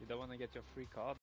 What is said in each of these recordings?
don't want to get your free card.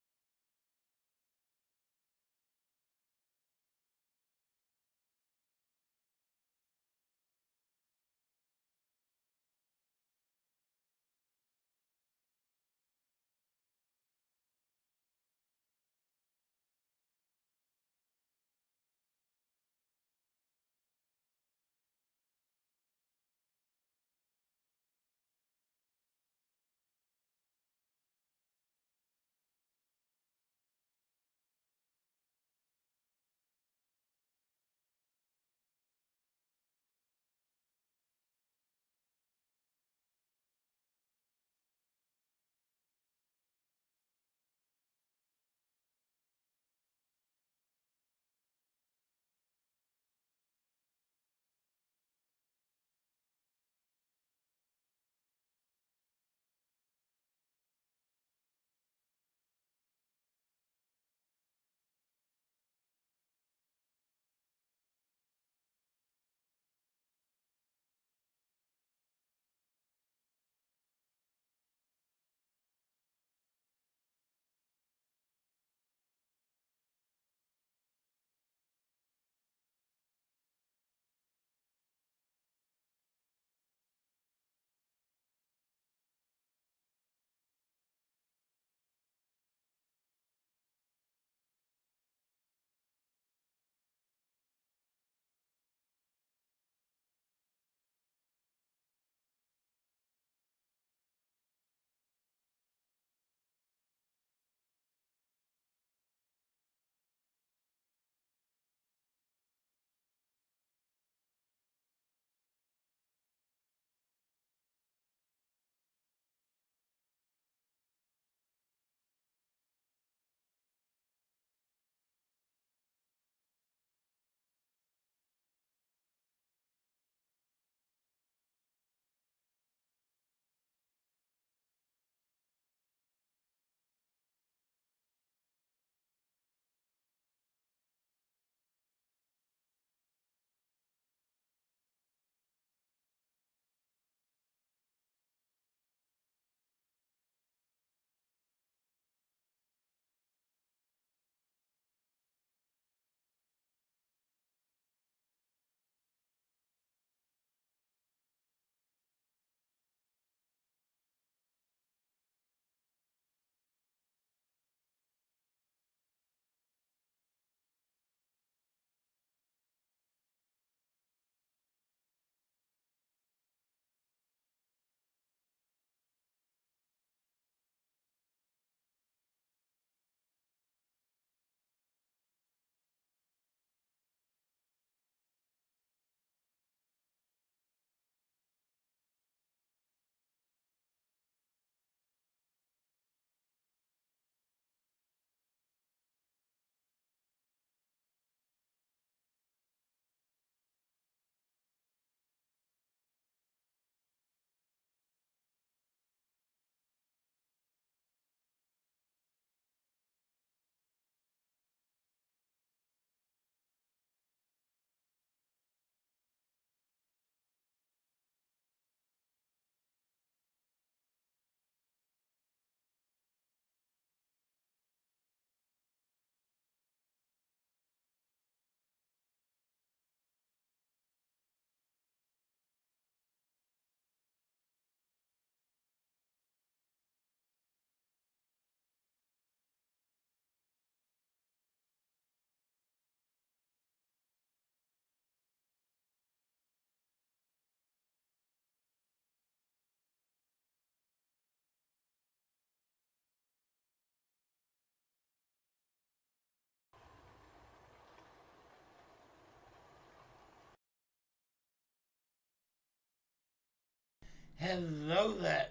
Hello there.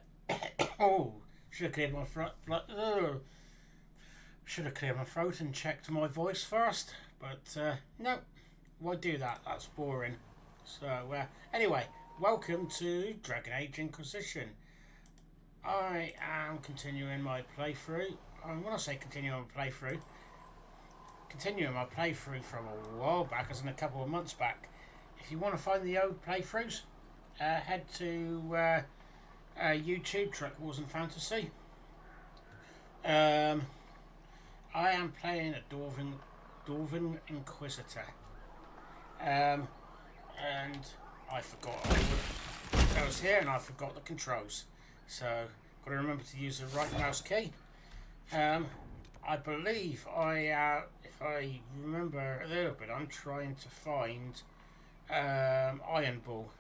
Oh, should have cleared my throat. Should have cleared my throat and checked my voice first. But no, why do that? That's boring. So anyway, welcome to Dragon Age Inquisition. I am continuing my playthrough. When I say continuing my playthrough from a while back, as in a couple of months back. If you want to find the old playthroughs, head to YouTube, Truck Wars and Fantasy. I am playing a Dwarven Inquisitor. And I forgot I was here and I forgot the controls. So, got to remember to use the right mouse key. I believe if I remember a little bit, I'm trying to find Iron Bull.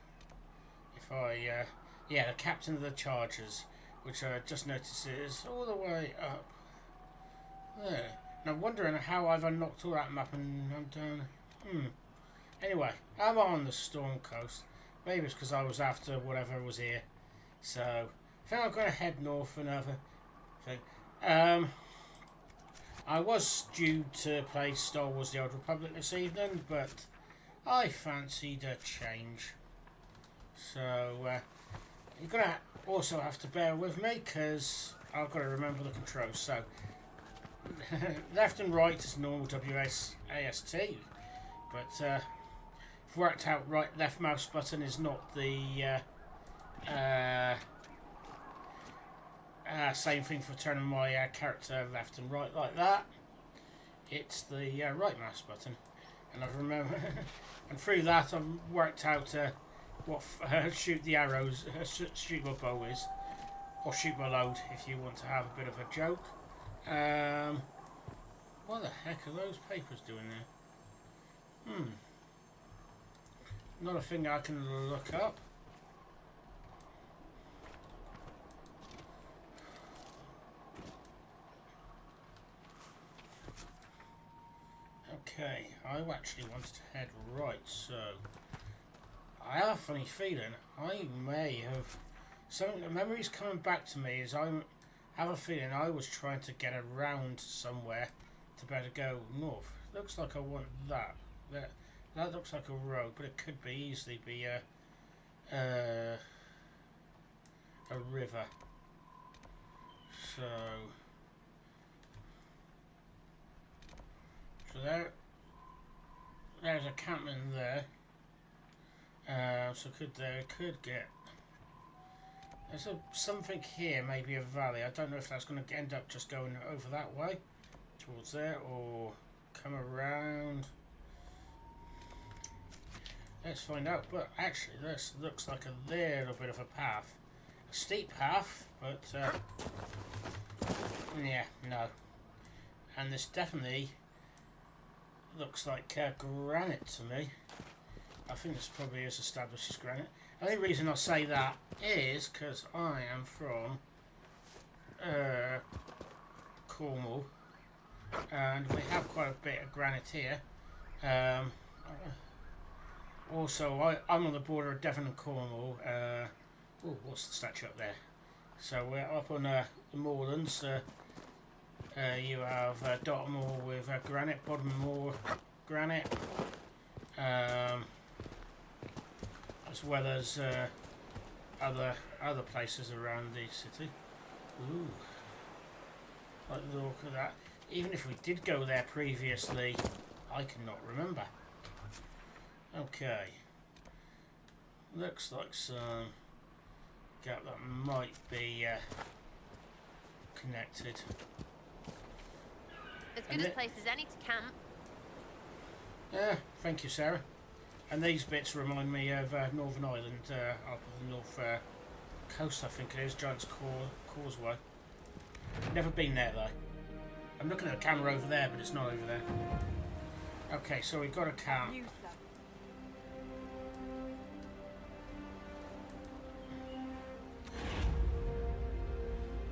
Yeah, the captain of the Chargers, which I just noticed is all the way up there. And I'm wondering how I've unlocked all that map and I'm down. Anyway, I'm on the Storm Coast. Maybe it's because I was after whatever was here. So, I think I'm going to head north and other thing. I was due to play Star Wars The Old Republic this evening, but I fancied a change. So, you're going to also have to bear with me, because I've got to remember the controls. So, left and right is normal WASD, but I've worked out right left mouse button is not the same thing for turning my character left and right like that. It's the right mouse button, and I've remembered, and through that I've worked out what shoot the arrows, shoot my bow is, or shoot my load if you want to have a bit of a joke. What the heck are those papers doing there? Not a thing I can look up. Okay, I actually wanted to head right, so I have a funny feeling I may have some memories coming back to me. As I have a feeling I was trying to get around somewhere to better go north. Looks like I want that. That looks like a road, but it could easily be a river. So there's a campman there. So could get. There's something here, maybe a valley. I don't know if that's going to end up just going over that way, towards there, or come around. Let's find out. But actually, this looks like a little bit of a path. A steep path, but yeah, no. And this definitely looks like granite to me. I think this probably is established as granite. The only reason I say that is because I am from Cornwall, and we have quite a bit of granite here. Also, I'm on the border of Devon and Cornwall. What's the statue up there? So we're up on the moorlands. You have Dartmoor with granite, Bodmin granite, as well as other places around the city. Ooh, like the look of that. Even if we did go there previously, I cannot remember. Okay, looks like some gap that might be connected. As good a place as any to camp. Yeah, thank you, Sarah. And these bits remind me of Northern Ireland, up the north coast, I think it is, Giant's Causeway. Never been there though. I'm looking at the camera over there, but it's not over there. Okay, so we've got a camp.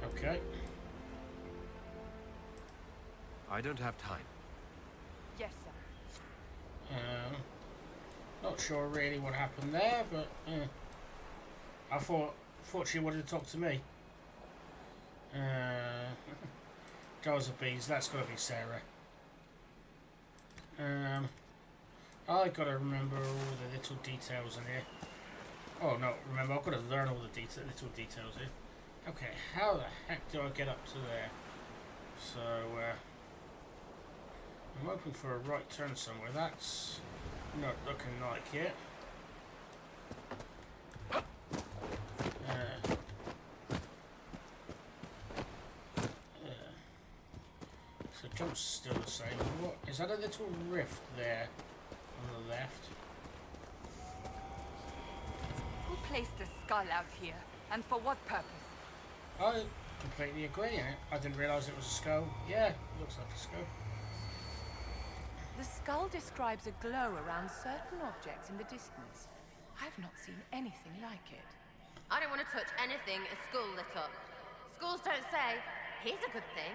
Okay. I don't have time. Yes, sir. Not sure really what happened there, but I thought she wanted to talk to me. Jars of bees, that's got to be Sarah. I got to remember all the little details in here. Oh no, remember, I've got to learn all the little details here. Okay, how the heck do I get up to there? So, I'm hoping for a right turn somewhere. That's not looking like it. So the jump's still the same. What is that? A little rift there on the left? Who placed a skull out here, and for what purpose? I completely agree. I didn't realise it was a skull. Yeah, looks like a skull. The skull describes a glow around certain objects in the distance. I've not seen anything like it. I don't want to touch anything a school lit up. Schools don't say, here's a good thing.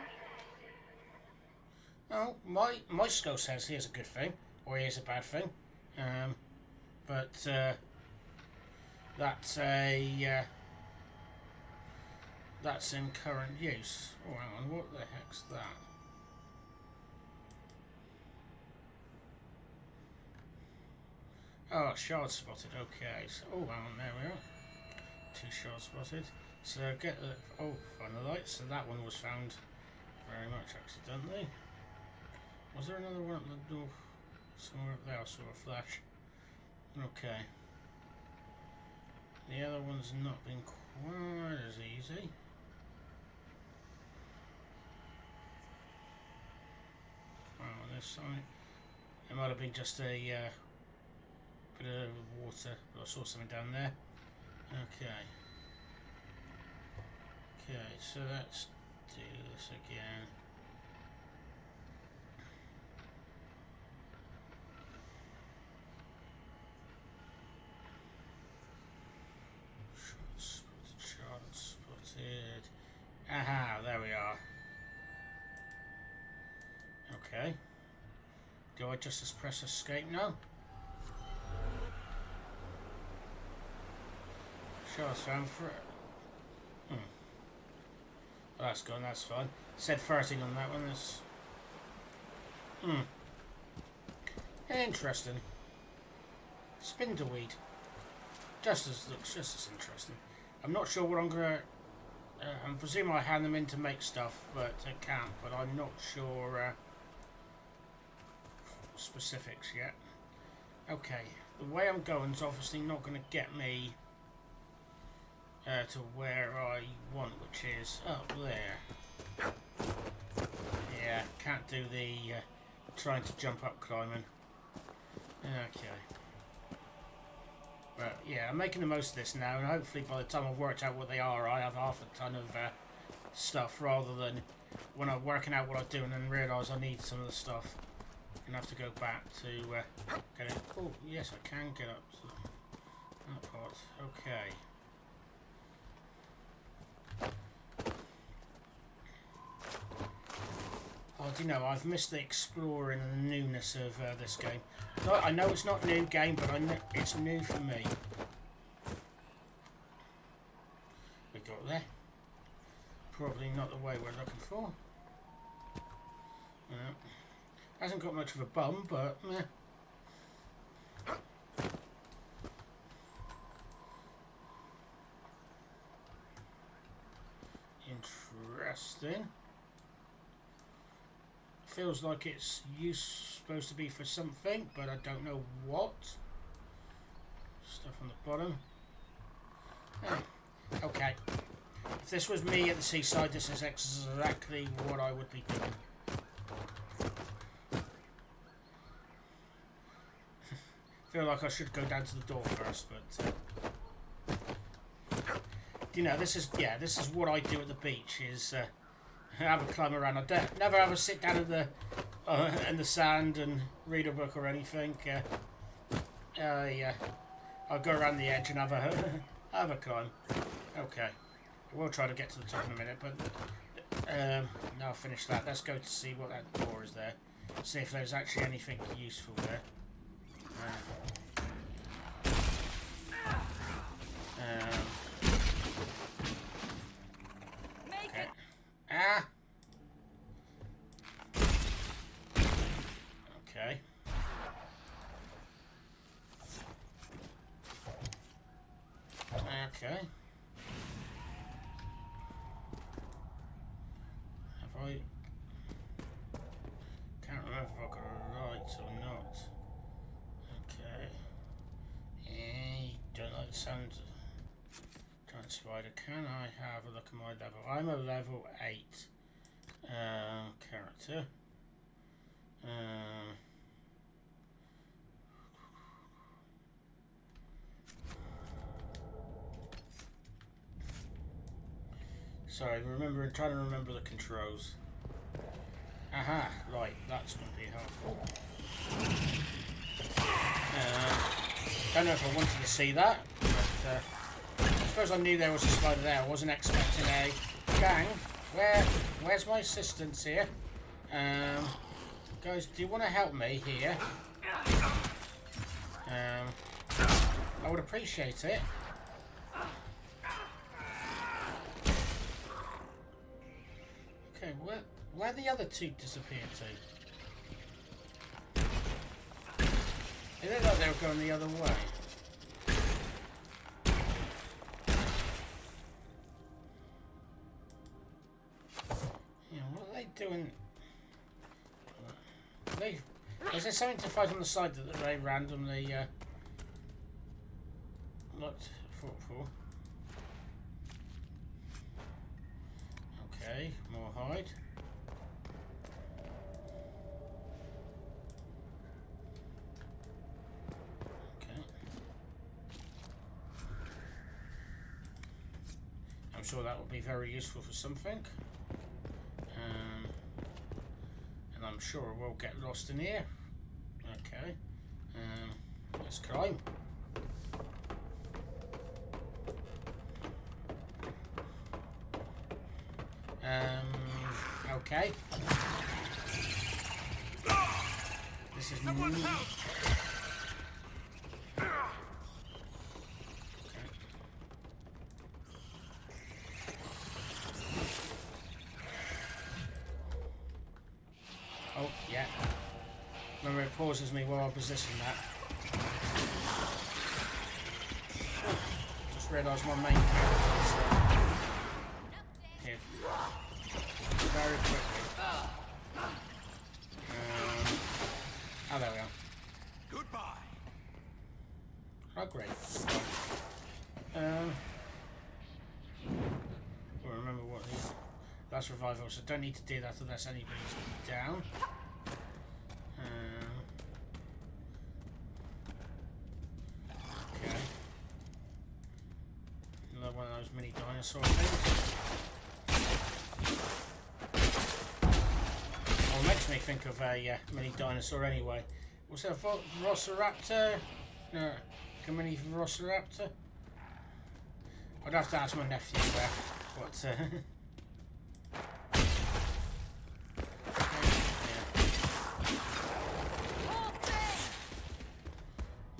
Oh, my skull says here's a good thing, or here's a bad thing. But that's a that's in current use. Oh, hang on, what the heck's that? Oh, shard spotted. Okay. So, oh, hang on, there we are. 2 shard spotted. So get the find the light. So that one was found very much accidentally. Was there another one up the door? Somewhere up there I saw a flash. Okay. The other one's not been quite as easy. On this side. It might have been just a bit of water, but I saw something down there. Okay. Okay, so let's do this again. Shot spotted. Aha, there we are. Okay. Do I just press escape now? Shots found for it. Well, that's gone, that's fine. Said 13 on that one. That's interesting. Spindleweed. Looks just as interesting. I'm not sure what I'm gonna. I'm presuming I hand them in to make stuff, but I can't. But I'm not sure specifics yet. Okay, the way I'm going is obviously not going to get me to where I want, which is up there. Yeah, can't do the trying to jump up climbing. Okay. But yeah, I'm making the most of this now, and hopefully by the time I've worked out what they are, I have half a ton of stuff, rather than when I'm working out what I do and then realise I need some of the stuff. I'm going to have to go back to get it. Oh, yes, I can get up to that part. Okay. Oh, do you know, I've missed the exploring and the newness of this game. No, I know it's not a new game, but I know it's new for me. We got there. Probably not the way we're looking for. No. Hasn't got much of a bum, but meh. Interesting. Feels like it's supposed to be for something, but I don't know what. Stuff on the bottom. Oh, okay. If this was me at the seaside, this is exactly what I would be doing. Feel like I should go down to the door first, but you know, this is what I do at the beach. Is have a climb around. I never ever sit down in the sand and read a book or anything. Yeah, I'll go around the edge and have a climb. Okay, we'll try to get to the top in a minute, but now I'll finish that. Let's go to see what that door is there. See if there's actually anything useful there. Okay. Ah. Okay. Okay. Have I? Can't remember if I got a light or not. Okay. Don't like the sound. Giant spider. Can I have a look at my level? I'm a level 8. Carrot. reactor. Sorry, trying to remember the controls. Aha, right, that's going to be helpful. Don't know if I wanted to see that, but I suppose I knew there was a spider there. I wasn't expecting a gang. Where's my assistants here? Guys, do you want to help me here? I would appreciate it. Okay, where the other two disappeared to? It looked like they were going the other way. Yeah, what are they doing? Is there something to fight on the side that they randomly looked for? Okay, more hide. Okay. I'm sure that will be very useful for something. And I'm sure we'll get lost in here. Okay. Let's climb. Okay. This is new. Okay. Oh, yeah. Remember, it pauses me while I position that. Just realised my main character is here. Very quickly. Oh, there we are. Goodbye. Oh, great. We'll remember what that's revival, so don't need to do that unless anybody's down. Okay. Another one of those mini dinosaur things. Well, it makes me think of a mini dinosaur anyway. Was it a Velociraptor? No, a mini Velociraptor? I'd have to ask my nephew there. What?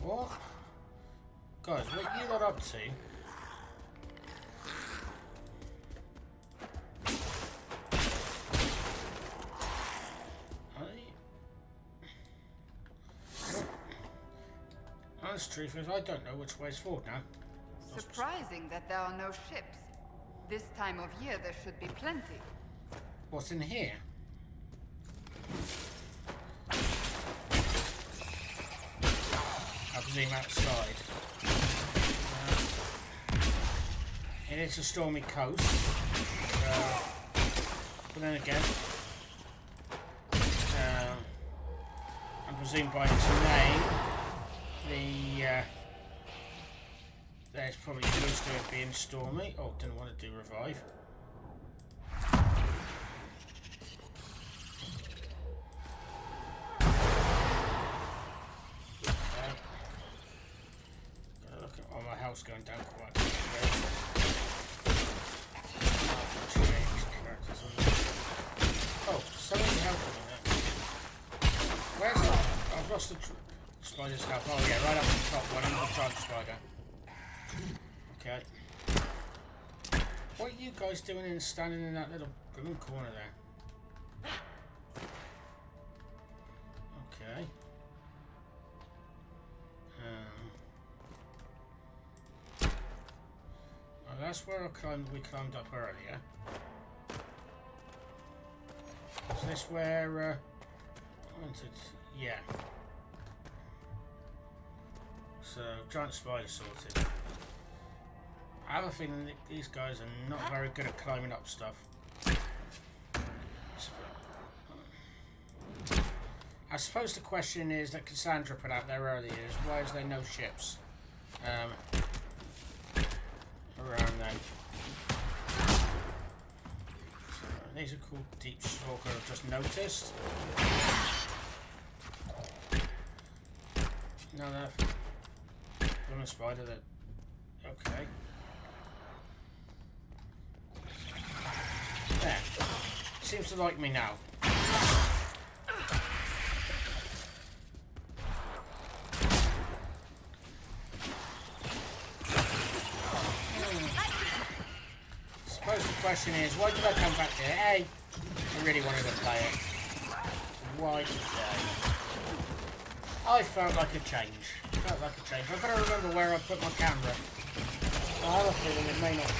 What? Guys, what you got up to? Honest truth is, I don't know which way's forward now. Surprising that there are no ships. This time of year there should be plenty. What's in here? I presume outside. It is a stormy coast. But then again, I presume by its name, there's probably close to it being stormy. Oh, didn't want to do revive. Okay. Gotta look at my house going down quite quickly. Oh, something helping in there. Where's that? I've lost the spider's help. Oh yeah, right up the top one, under the giant spider. Okay. What are you guys doing standing in that little corner there? Okay. Well, that's where we climbed up earlier. Is this where I wanted? Yeah. So giant spider sorted. I have a feeling that these guys are not very good at climbing up stuff. suppose the question is that Cassandra put out there earlier is why is there no ships around then? So, these are called Deep Stalker, I've just noticed. Another woman spider that. Okay. There. Seems to like me now. Suppose the question is, why did I come back here? Hey, I really wanted to play it. Why today? I felt like a change. I've got to remember where I put my camera. I have a feeling it may not.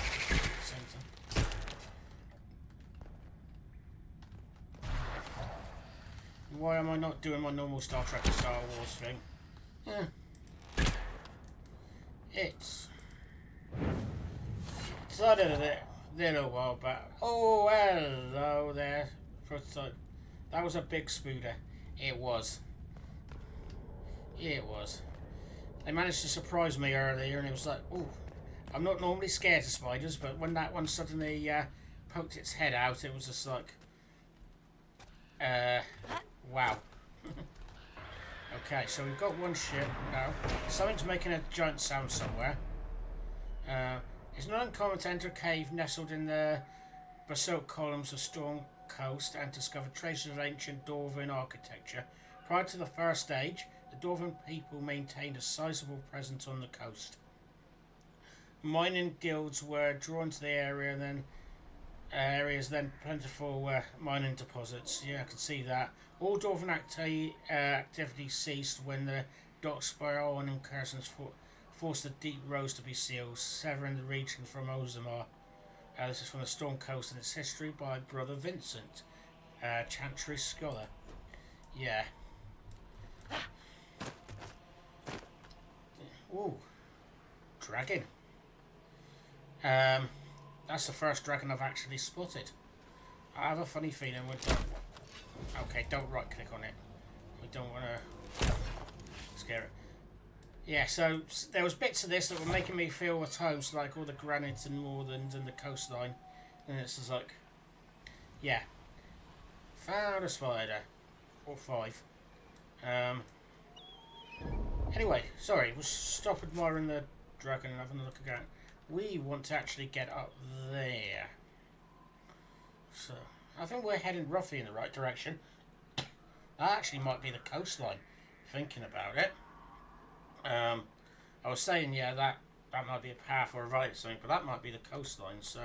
Why am I not doing my normal Star Trek and Star Wars thing? It's started a little while back. Oh, hello there. Prototype. That was a big spooder. It was. It was. They managed to surprise me earlier, and it was like, oh, I'm not normally scared of spiders, but when that one suddenly poked its head out, it was just like, wow. Okay, so we've got one ship now. Something's making a giant sound somewhere. It's not uncommon to enter a cave nestled in the basalt columns of Storm Coast and discover traces of ancient Dwarven architecture. Prior to the first stage, the Dwarven people maintained a sizable presence on the coast. Mining guilds were drawn to the area, then then plentiful mining deposits. Yeah, I can see that. All Dwarven activity ceased when the docks by Owen and Curzons forced the deep roads to be sealed, severing the region from Ozamar. This is from the Storm Coast and its history by Brother Vincent, Chantry Scholar. Yeah. Ooh. Dragon. That's the first dragon I've actually spotted. I have a funny feeling we don't... Okay, don't right click on it. We don't want to scare it. Yeah, so there was bits of this that were making me feel at home, so like all the granites and moorlands and the coastline. And it's just like... Yeah. Found a spider. Or 5. Anyway, sorry, we'll stop admiring the dragon and having a look again. We want to actually get up there. So, I think we're heading roughly in the right direction. That actually might be the coastline, thinking about it. I was saying, yeah, that might be a path or a valley or something, but that might be the coastline. So,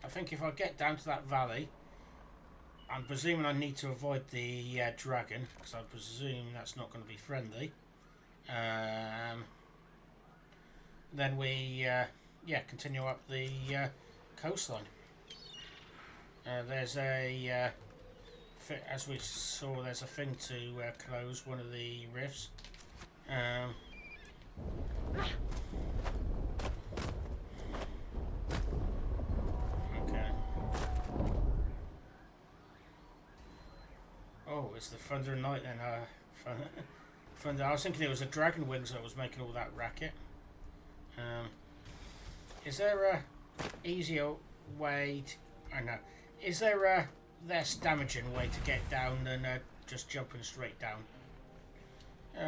I think if I get down to that valley, I'm presuming I need to avoid the dragon, because I presume that's not going to be friendly. Then we... continue up the coastline. There's a, as we saw, there's a thing to close one of the rifts. Okay. Oh, it's the Thunder and Night then. Thunder. I was thinking it was the Dragon Wings that was making all that racket. Is there a easier way to... I know. Is there a less damaging way to get down than just jumping straight down?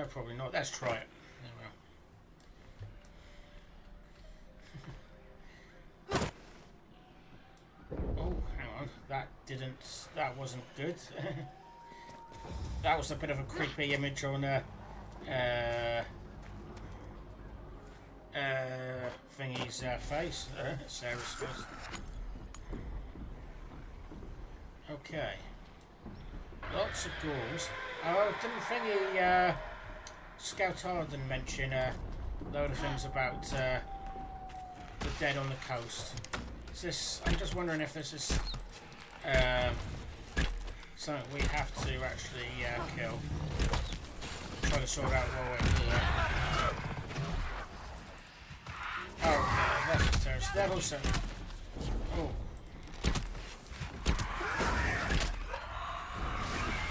Probably not. Let's try it. Oh, hang on. That wasn't good. That was a bit of a creepy image on Thingy's face, Sarah's face. Okay. Lots of ghouls. Oh, didn't Thingy, Scout Harden mention a load of things about the dead on the coast? Is this, I'm just wondering if this is something we have to actually kill. Try to sort out while we're here. Oh, that's terrorist. That also. Oh.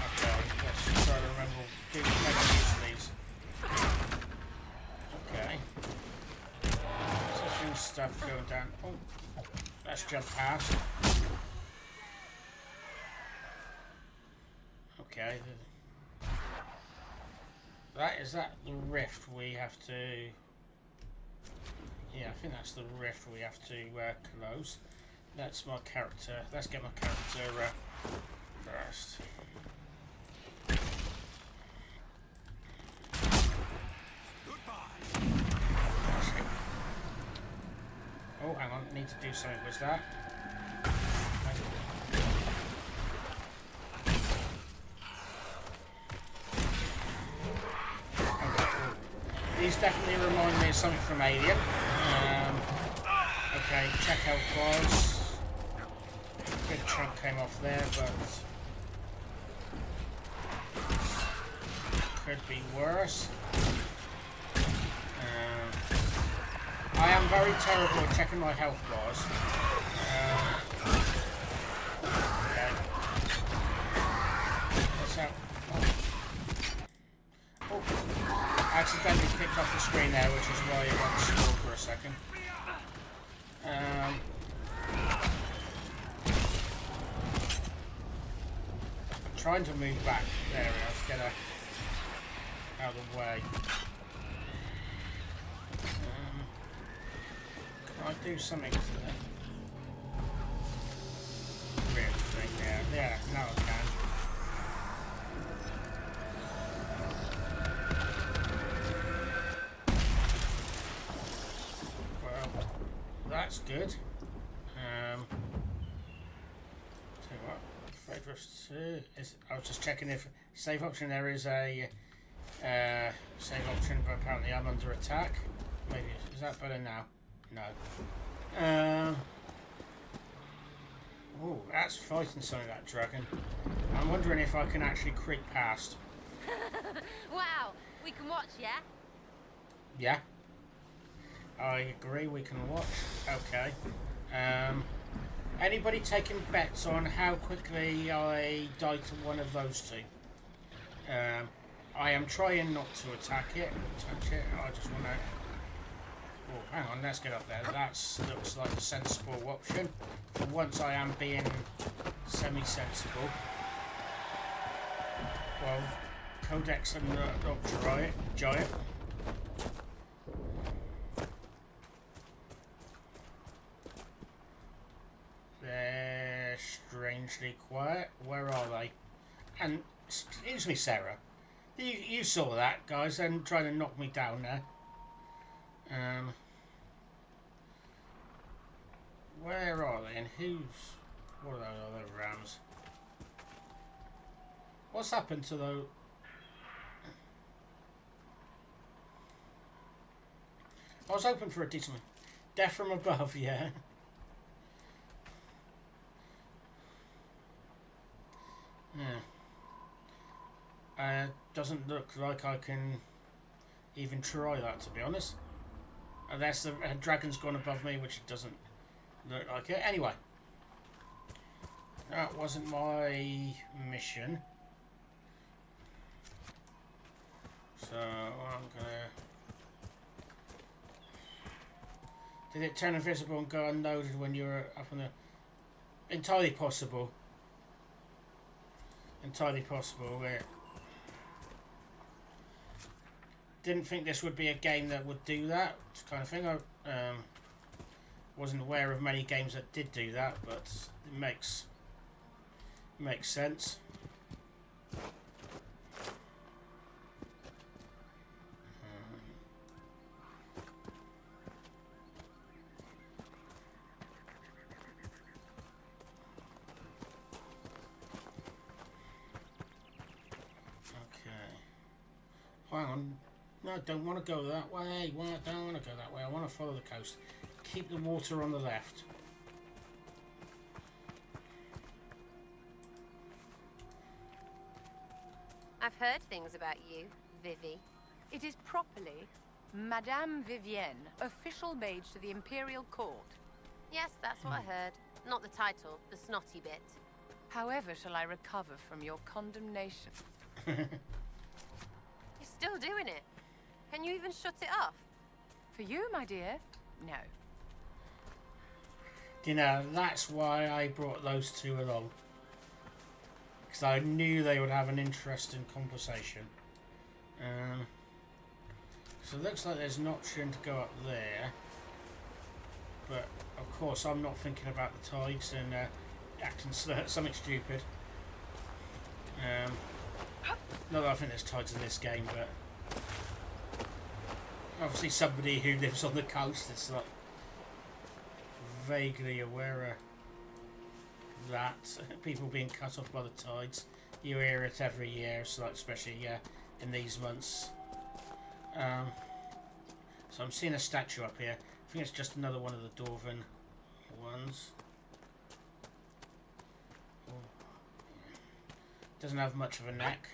Okay, let's try to remember going down. Oh, let's jump past. Okay. Is that the rift we have to... Yeah, I think that's the rift we have to close. That's my character. Let's get my character first. Oh, hang on. Need to do something with that. These definitely remind me of something from Alien. Okay, check how close. Good chunk came off there, but could be worse. I am very terrible at checking my health bars. Okay. What's that? Oh. Accidentally picked off the screen there, which is why it went slow for a second. I'm trying to move back. There we go. Let's get her out of the way. Can I do something to that? Weird thing there. Yeah, now I can. That's good. Tell you what, favorites is. I was just checking if save option. There is a save option, but apparently I'm under attack. Maybe is that better now? No. Oh, that's fighting something, that dragon. I'm wondering if I can actually creep past. Wow, we can watch, yeah? Yeah. I agree, we can watch. Okay. Anybody taking bets on how quickly I die to one of those two? I am trying not to attack it, touch it. I just want to... Oh, hang on, let's get up there. That looks like a sensible option. For once I am being semi-sensible. Well, Codex and Giant. They're strangely quiet. Where are they? And, excuse me, Sarah. You saw that, guys, and trying to knock me down there. Where are they? And what are those other rams? What's happened to those? I was hoping for a decent one. Death from above, yeah. Doesn't look like I can even try that, to be honest. Unless the dragon's gone above me, which it doesn't look like it. Anyway, that wasn't my mission. So I'm gonna... Did it turn invisible and go unloaded when you were up on the... Entirely possible. Entirely possible. Didn't think this would be a game that would do that kind of thing. I wasn't aware of many games that did do that, but it makes sense. Hang on. No, I don't want to go that way. Well, I don't want to go that way. I want to follow the coast. Keep the water on the left. I've heard things about you, Vivi. It is properly Madame Vivienne, official mage to the Imperial Court. Yes, that's what I heard. Not the title, the snotty bit. However shall I recover from your condemnation? You're still doing it. Can you even shut it off? For you, my dear, no. You know, that's why I brought those two along. Because I knew they would have an interesting conversation. So it looks like there's an option to go up there. But, of course, I'm not thinking about the tides and acting something stupid. Not that I think there's tides in this game, but... Obviously somebody who lives on the coast is like... vaguely aware of that. People being cut off by the tides. You hear it every year, so like especially in these months. So I'm seeing a statue up here. I think it's just another one of the Dwarven ones. Oh. Doesn't have much of a neck.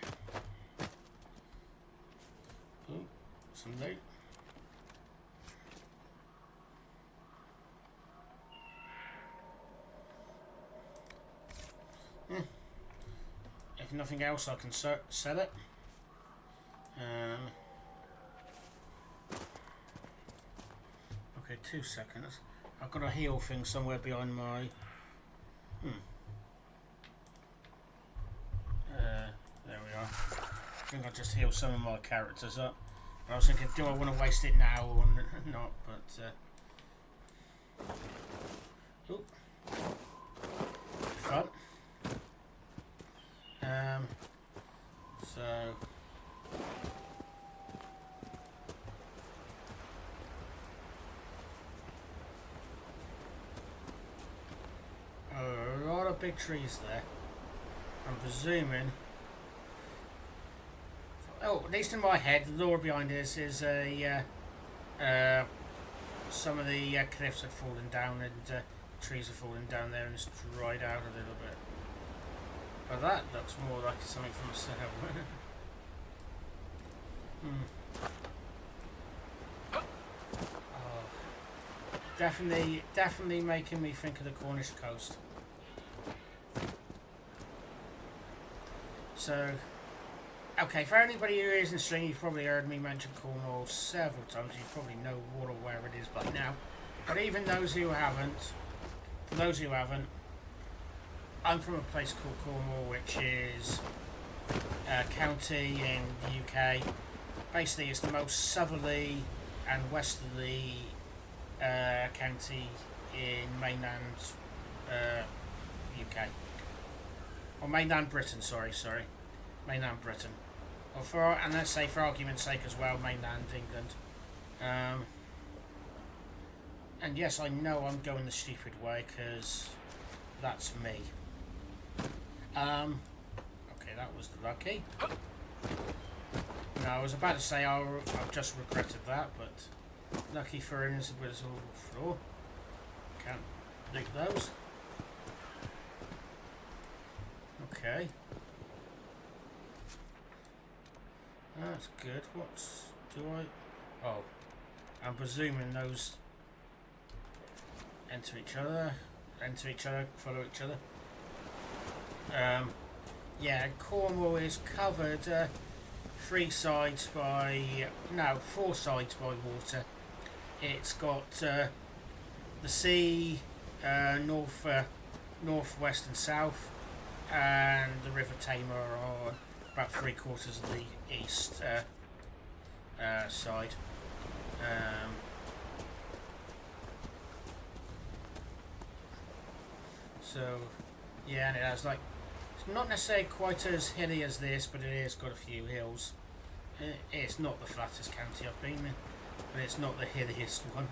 Ooh, some loot. If nothing else, I can sell it. Okay, 2 seconds. I've got a heal thing somewhere behind my... there we are. I think I'll just heal some of my characters up. I was thinking, do I want to waste it now or not? But... Oop. Fun. So... A lot of big trees there. I'm presuming... Oh, at least in my head, the lore behind this is some of the cliffs had fallen down and trees are falling down there and it's dried out a little bit. But that looks more like something from a set. Oh, definitely making me think of the Cornish coast. So, okay, for anybody who isn't streaming, you've probably heard me mention Cornwall several times. You probably know what or where it is by now. But even those who haven't, for those who haven't, I'm from a place called Cornwall, which is a county in the UK. Basically, it's the most southerly and westerly county in mainland UK. Or mainland Britain, sorry. Mainland Britain. Or and let's say for argument's sake as well, mainland England. And yes, I know I'm going the stupid way, because that's me. Okay, that was the lucky. No, I was about to say I've just regretted that, but lucky for invisible floor. Can't dig those. Okay. That's good. Oh, I'm presuming those enter each other, follow each other. Yeah, Cornwall is covered 4 sides by water. It's got the sea, north, west and south, and the River Tamar are about 3/4 of the east side. So, yeah, and it has like, it's not necessarily quite as hilly as this, but it has got a few hills. It's not the flattest county I've been in, but it's not the hilliest one.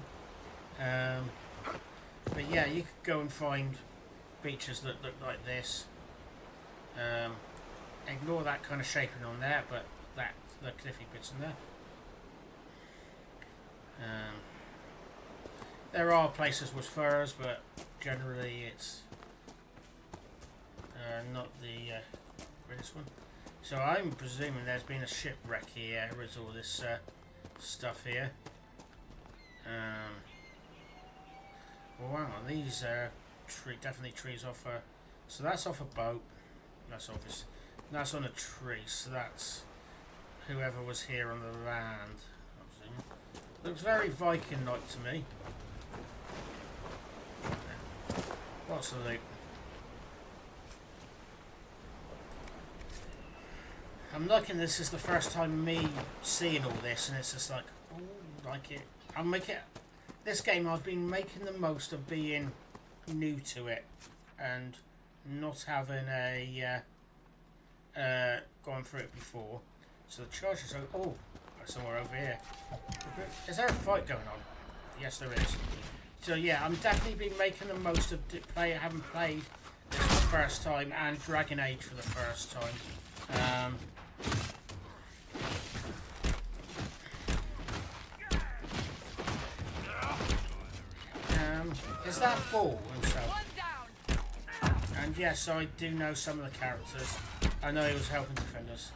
But yeah, you could go and find beaches that look like this. Ignore that kind of shaping on there, but the cliffy bits in there. There are places with firs, but generally it's not the greatest one. So I'm presuming there's been a shipwreck here with all this stuff here. Well, hang on, these are definitely trees off a... So that's off a boat. That's obvious. That's on a tree, so that's whoever was here on the land. Looks very Viking-like to me. What's the loot? I'm liking this is the first time me seeing all this, and it's just like, oh, like it. I'm making this game. I've been making the most of being new to it, and not having a gone through it before. So the charges are somewhere over here. Is there a fight going on? Yes, there is. So yeah, I'm definitely been making the most of having played this for the first time, and Dragon Age for the first time. Is that Ball himself? And yes, I do know some of the characters. I know he was helping defend us.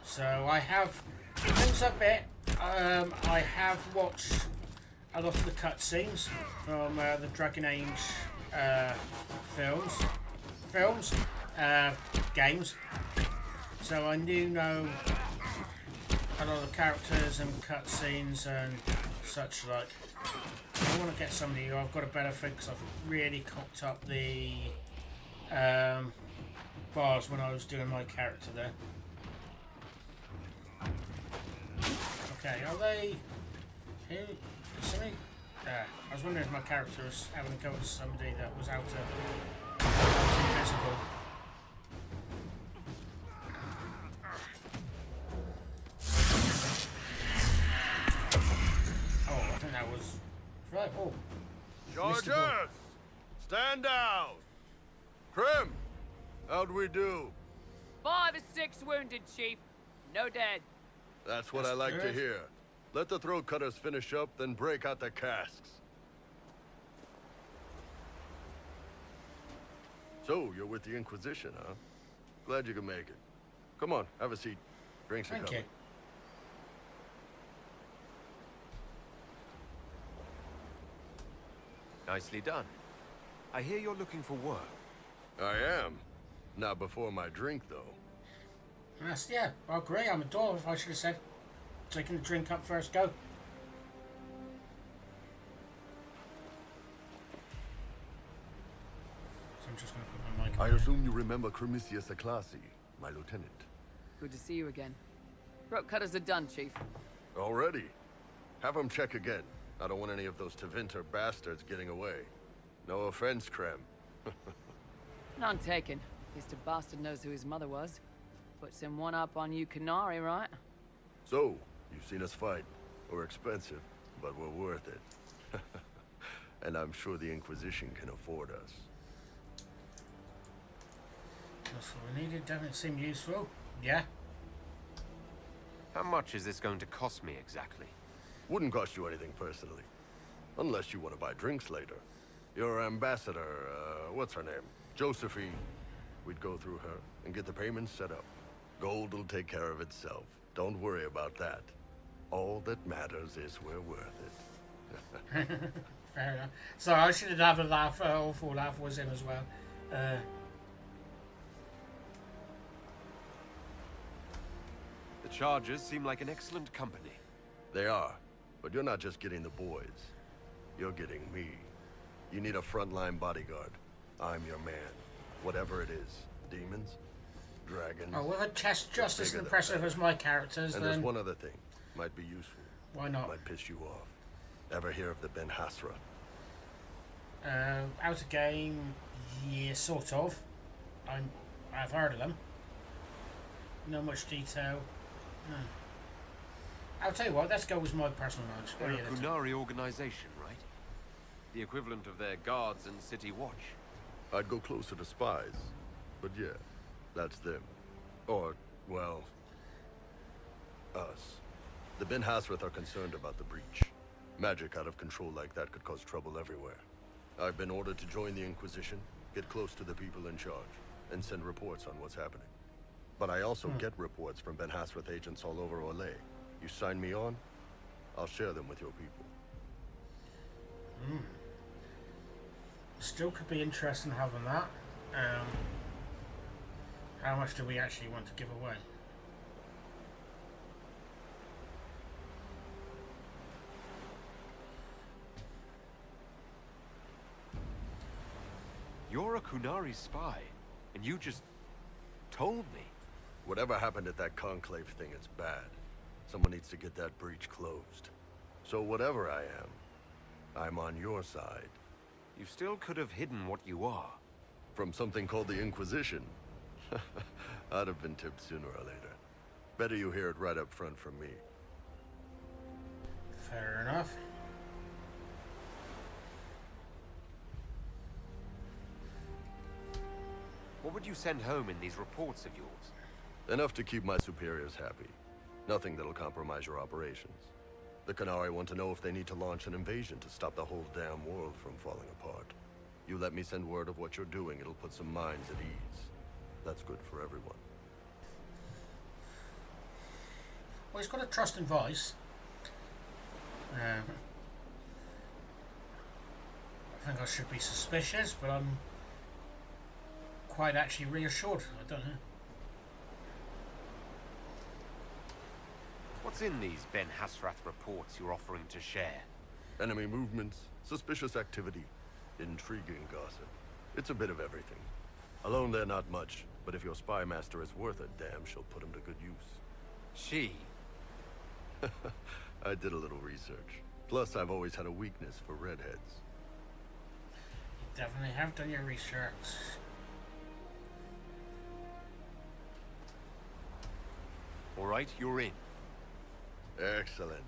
So I have things a bit. I have watched a lot of the cutscenes from the Dragon Age games. So I do know a lot of the characters and cutscenes and such like. I want to get some of you. I've got a better thing because I've really cocked up the bars when I was doing my character there. Okay, are they? Who? Somebody? I was wondering if my character was having a go at somebody that was out of invisible. Oh, I think that was right. Oh, Chargers, stand down. Krim, how'd we do? 5 or 6 wounded, Chief. No dead. That's what I like to hear. Let the throat cutters finish up, then break out the casks. So, you're with the Inquisition, huh? Glad you could make it. Come on, have a seat. Drinks are thank coming. you. Nicely done. I hear you're looking for work. I am. Not before my drink, though. Yes, yeah, I agree. I'm a dwarf. I should have said taking the drink up first. Go. So I'm just going to put my mic on. I assume you remember Cremisius Aclasi, my lieutenant. Good to see you again. Throat cutters are done, Chief. Already? Have them check again. I don't want any of those Tevinter bastards getting away. No offense, Krem. None taken. At least a bastard knows who his mother was. Puts him one up on you Canary, right? So, you've seen us fight. We're expensive, but we're worth it. And I'm sure the Inquisition can afford us. That's what we needed. Doesn't seem useful. Yeah. How much is this going to cost me exactly? Wouldn't cost you anything personally. Unless you want to buy drinks later. Your ambassador, what's her name? Josephine. We'd go through her and get the payments set up. Gold will take care of itself. Don't worry about that. All that matters is we're worth it. Fair enough. So I should have a laugh. Awful laugh was him as well. The Chargers seem like an excellent company. They are. But you're not just getting the boys. You're getting me. You need a frontline bodyguard. I'm your man. Whatever it is. Demons? Dragons? Oh, with a chest just as bigger the impressive better. as my characters, And then there's one other thing. Might be useful. why not? Might piss you off. Ever hear of the Ben Hasra? Out of game, yeah, sort of. I've heard of them. Not much detail. I'll tell you what, let's go with my personal knowledge. They're Oh, a yeah, that's- Kunari organization, right? The equivalent of their guards and city watch. I'd go closer to spies. But yeah, that's them. Or, well, us. The Ben Hasrath are concerned about the breach. Magic out of control like that could cause trouble everywhere. I've been ordered to join the Inquisition, get close to the people in charge, and send reports on what's happening. But I also get reports from Ben Hasrath agents all over Olay. You sign me on, I'll share them with your people. Still could be interesting having that. How much do we actually want to give away? You're a Kunari spy, and you just told me. Whatever happened at that conclave thing is bad. Someone needs to get that breach closed. So whatever I am, I'm on your side. You still could have hidden what you are. From something called the Inquisition. I'd have been tipped sooner or later. Better you hear it right up front from me. Fair enough. What would you send home in these reports of yours? Enough to keep my superiors happy. Nothing that'll compromise your operations. The Kunari want to know if they need to launch an invasion to stop the whole damn world from falling apart. You let me send word of what you're doing, it'll put some minds at ease. That's good for everyone. Well, he's got a trusting voice. I think I should be suspicious, but I'm quite actually reassured. I don't know. What's in these Ben Hasrath reports you're offering to share? Enemy movements, suspicious activity, intriguing gossip. It's a bit of everything. Alone they're not much, but if your spy master is worth a damn, she'll put him to good use. She? I did a little research. Plus, I've always had a weakness for redheads. You definitely have done your research. All right, you're in. Excellent.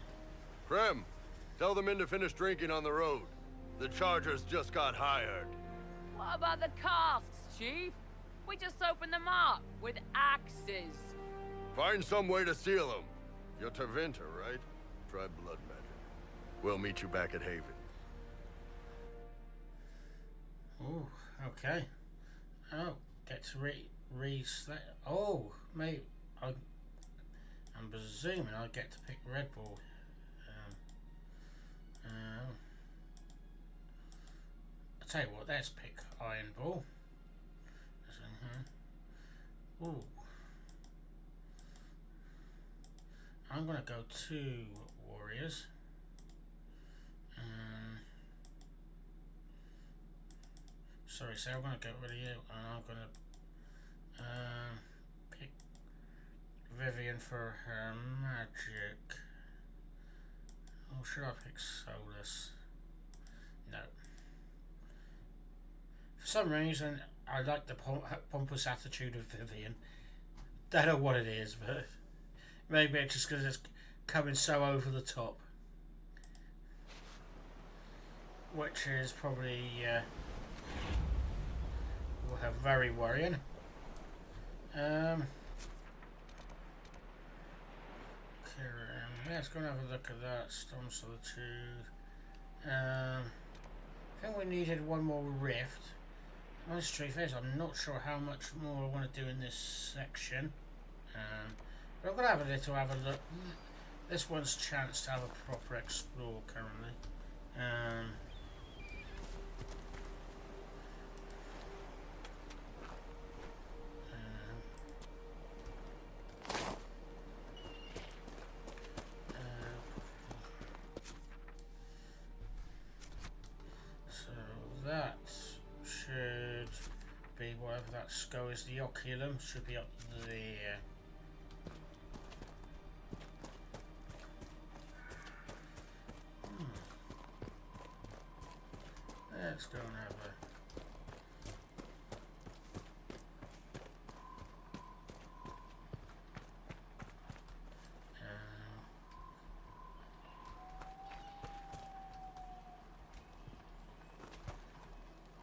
Prem, tell the men to finish drinking on the road. The Chargers just got hired. What about the casks, Chief? We just opened them up with axes. Find some way to seal them. You're Tervinter, right? Try blood magic. We'll meet you back at Haven. Oh, okay. Oh, get to re-select. Oh, mate, I'm presuming I get to pick Red Bull. I'll tell you what, let's pick Iron Bull. Ooh. I'm gonna go to Warriors. Sorry, so I'm gonna get rid of you, and I'm gonna pick Vivian for her magic. Or should I pick Solus? No. For some reason, I like the pompous attitude of Vivian. Don't know what it is, but maybe it's just because it's coming so over the top. Which is probably very worrying. Let's go and have a look at that. Storm Solitude. I think we needed one more rift. Honest truth is, I'm not sure how much more I want to do in this section. But I'm going to have a look. This one's chance to have a proper explore currently. That should be whatever that skull is. The oculum should be up there. Let's go and have a.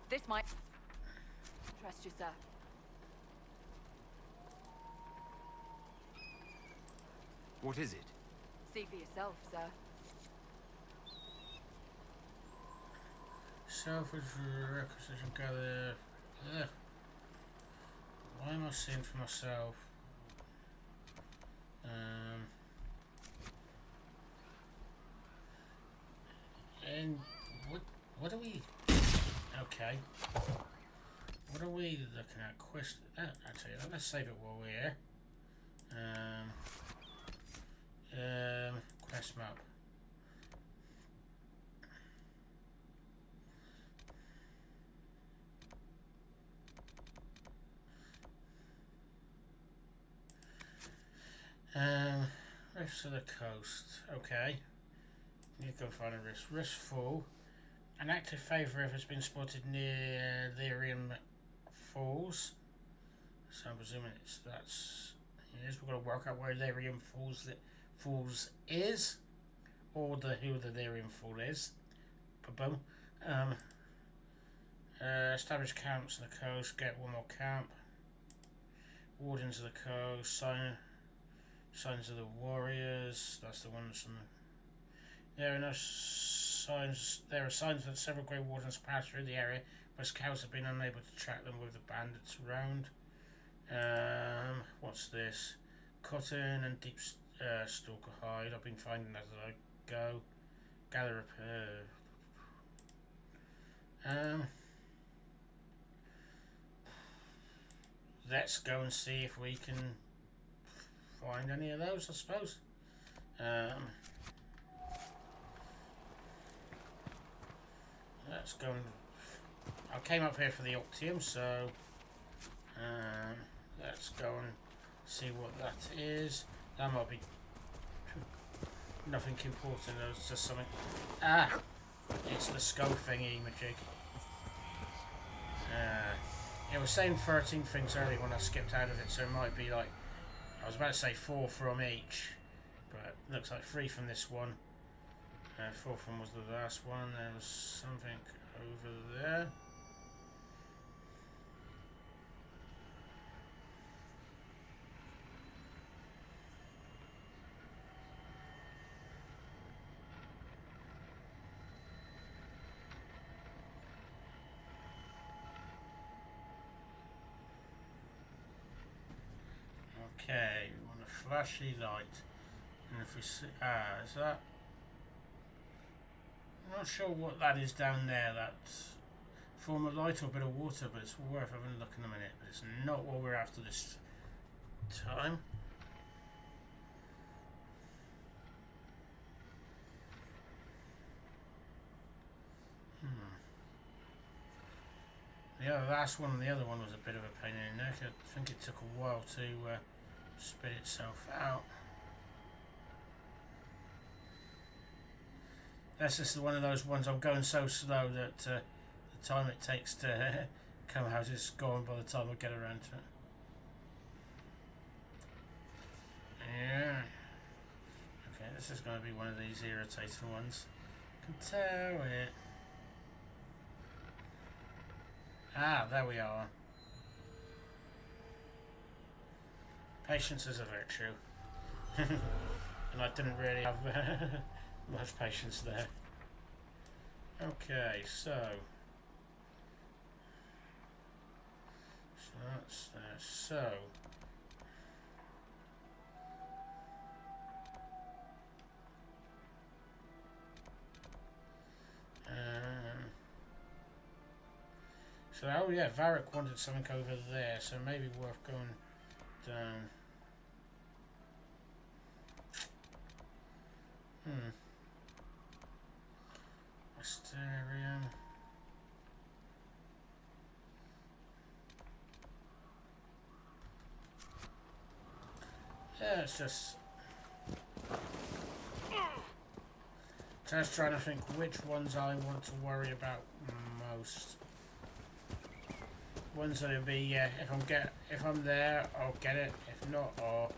This might trust you, sir. What is it? See for yourself, sir. Selfish requisition gather. Ugh. Why am I seeing for myself? And what are we? Okay. What are we looking at? Quest. Actually, let's save it while we're here. Quest map. Rifts of the coast. Okay. Need to go find a rift. Rift full. An active favourite has been spotted near Lyrium Falls. So I'm presuming that's it is. We've got to work out where Lyrium Falls is, or who the Lyrium Fall is. Boom. Establish camps on the coast. Get one more camp. Wardens of the coast. Signs of the warriors. That's the one that's on the. There are no signs. There are signs that several Grey Wardens pass through the area, but scouts have been unable to track them with the bandits around. What's this? Cotton and deep stalker hide. I've been finding that as I go. Gather repair. Let's go and see if we can find any of those, I suppose. Let's go and... I came up here for the Octium, so... let's go and see what that is. That might be... nothing important, it's just something... Ah! It's the skull thingy, majig. It was saying 13 things earlier when I skipped out of it, so it might be like... I was about to say 4 from each, but it looks like 3 from this one. 4th one was the last one. There was something over there. Okay, we want a flashy light. And if we see, is that? I'm not sure what that is down there. That's form of light or a bit of water, but it's worth having a look in a minute. But it's not what we're after this time. The last one and the other one was a bit of a pain in the neck. I think it took a while to spit itself out. That's just one of those ones I'm going so slow that the time it takes to come out is gone by the time I get around to it. Yeah. Okay, this is going to be one of these irritating ones. I can tell it. Ah, there we are. Patience is a virtue. And I didn't really have much patience there. Okay, so that's there. So oh yeah, Varric wanted something over there, so maybe worth going down. Mysterium. Yeah, it's just trying to think which ones I want to worry about most. Ones that'll be if I'm there, I'll get it. If not, I'll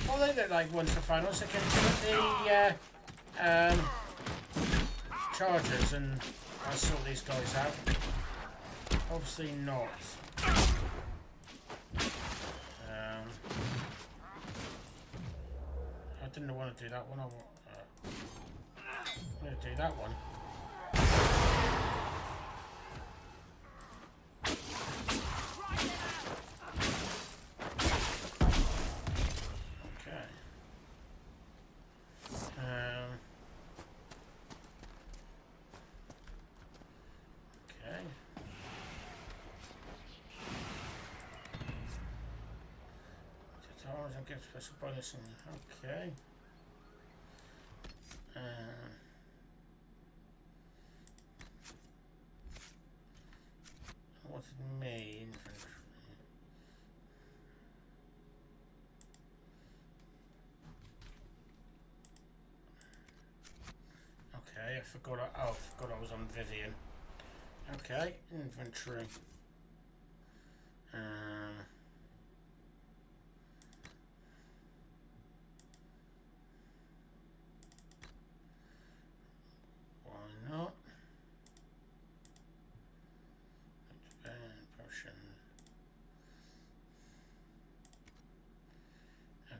well, they look like ones to find. Also, can get the chargers, and I'll sort these guys out. Obviously not. I didn't want to do that one. I'm going to do that one. Okay. Okay. Tutorials and get special bonus in. Okay. forgot I was on Vivian. Okay, inventory. Why not? Potion.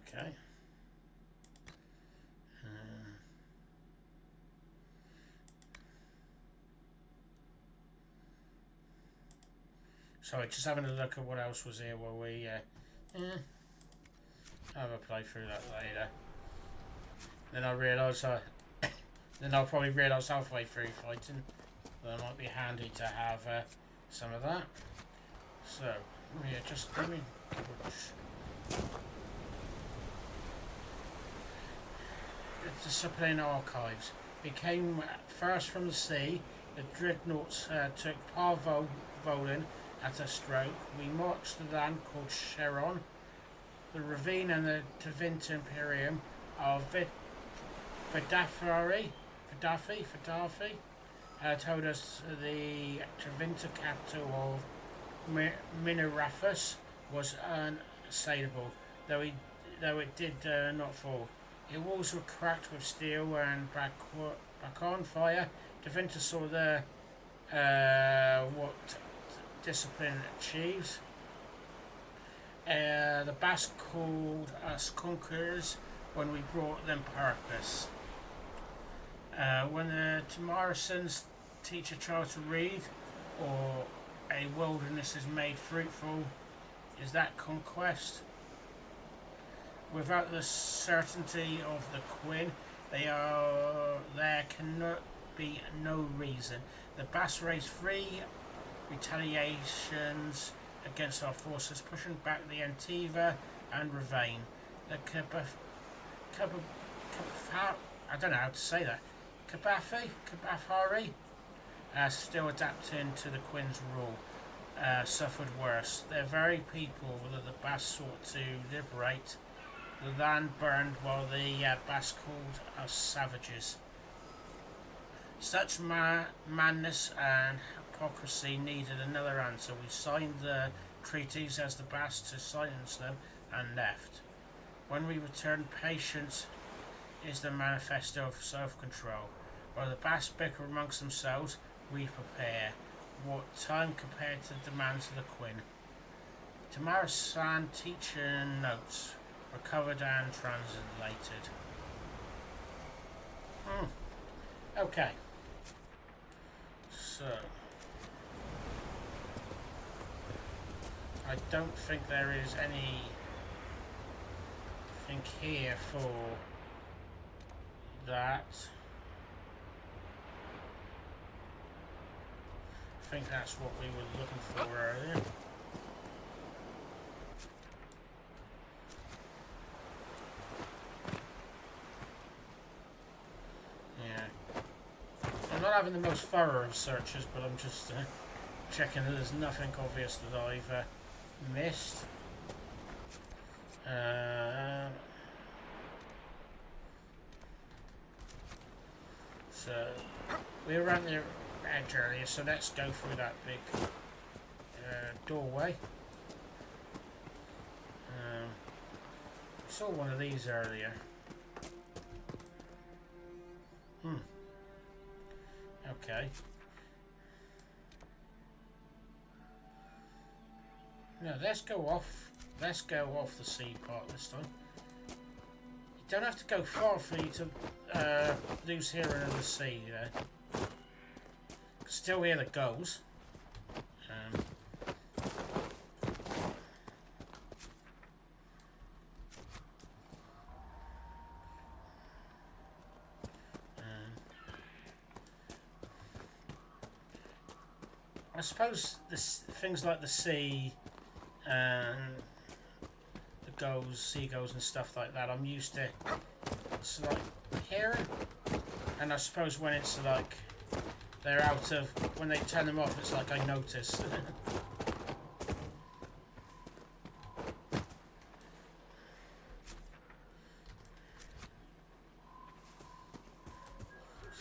Okay. Sorry, just having a look at what else was here while we have a play through that later. Then I realise then I'll probably realise halfway through fighting that it might be handy to have some of that. So yeah, just let me the discipline archives. It came first from the sea. The dreadnoughts took Parvolin at a stroke. We marched the land called Cheron. The ravine and the Tevint Imperium of Vidafi told us the Trevinta capital of Minarafus was unassailable, though it did not fall. Its walls were cracked with steel and back on fire. Trevinta saw what discipline achieves. The Basque called us conquerors when we brought them purpose. When the Tamarisans teach a child to read, or a wilderness is made fruitful, is that conquest? Without the certainty of the Queen, there cannot be no reason. The Basque raise free retaliations against our forces, pushing back the Antiva and Ravane. The I don't know how to say that. Kabafari, still adapting to the Queen's rule, suffered worse. The very people that the Basque sought to liberate, the land burned while the Basque called us savages. Such madness and hypocrisy needed another answer. We signed the treaties as the Basque to silence them and left. When we returned, patience is the manifesto of self-control. While the Basque bicker amongst themselves, we prepare. What time compared to the demands of the Queen? Tamarasan teacher notes, recovered and translated. Okay. So I don't think there is anything here for that. I think that's what we were looking for earlier. Yeah. I'm not having the most thorough of searches, but I'm just checking that there's nothing obvious that I've missed. So we were around the edge earlier, so let's go through that big doorway. Saw one of these earlier. Okay. No, let's go off. Let's go off the sea part this time. You don't have to go far for you to lose hearing of the sea there. Still hear the gulls. I suppose things like the sea and the gulls, seagulls and stuff like that, I'm used to. It's like hearing, and I suppose when it's like they're out of, when they turn them off, it's like I notice.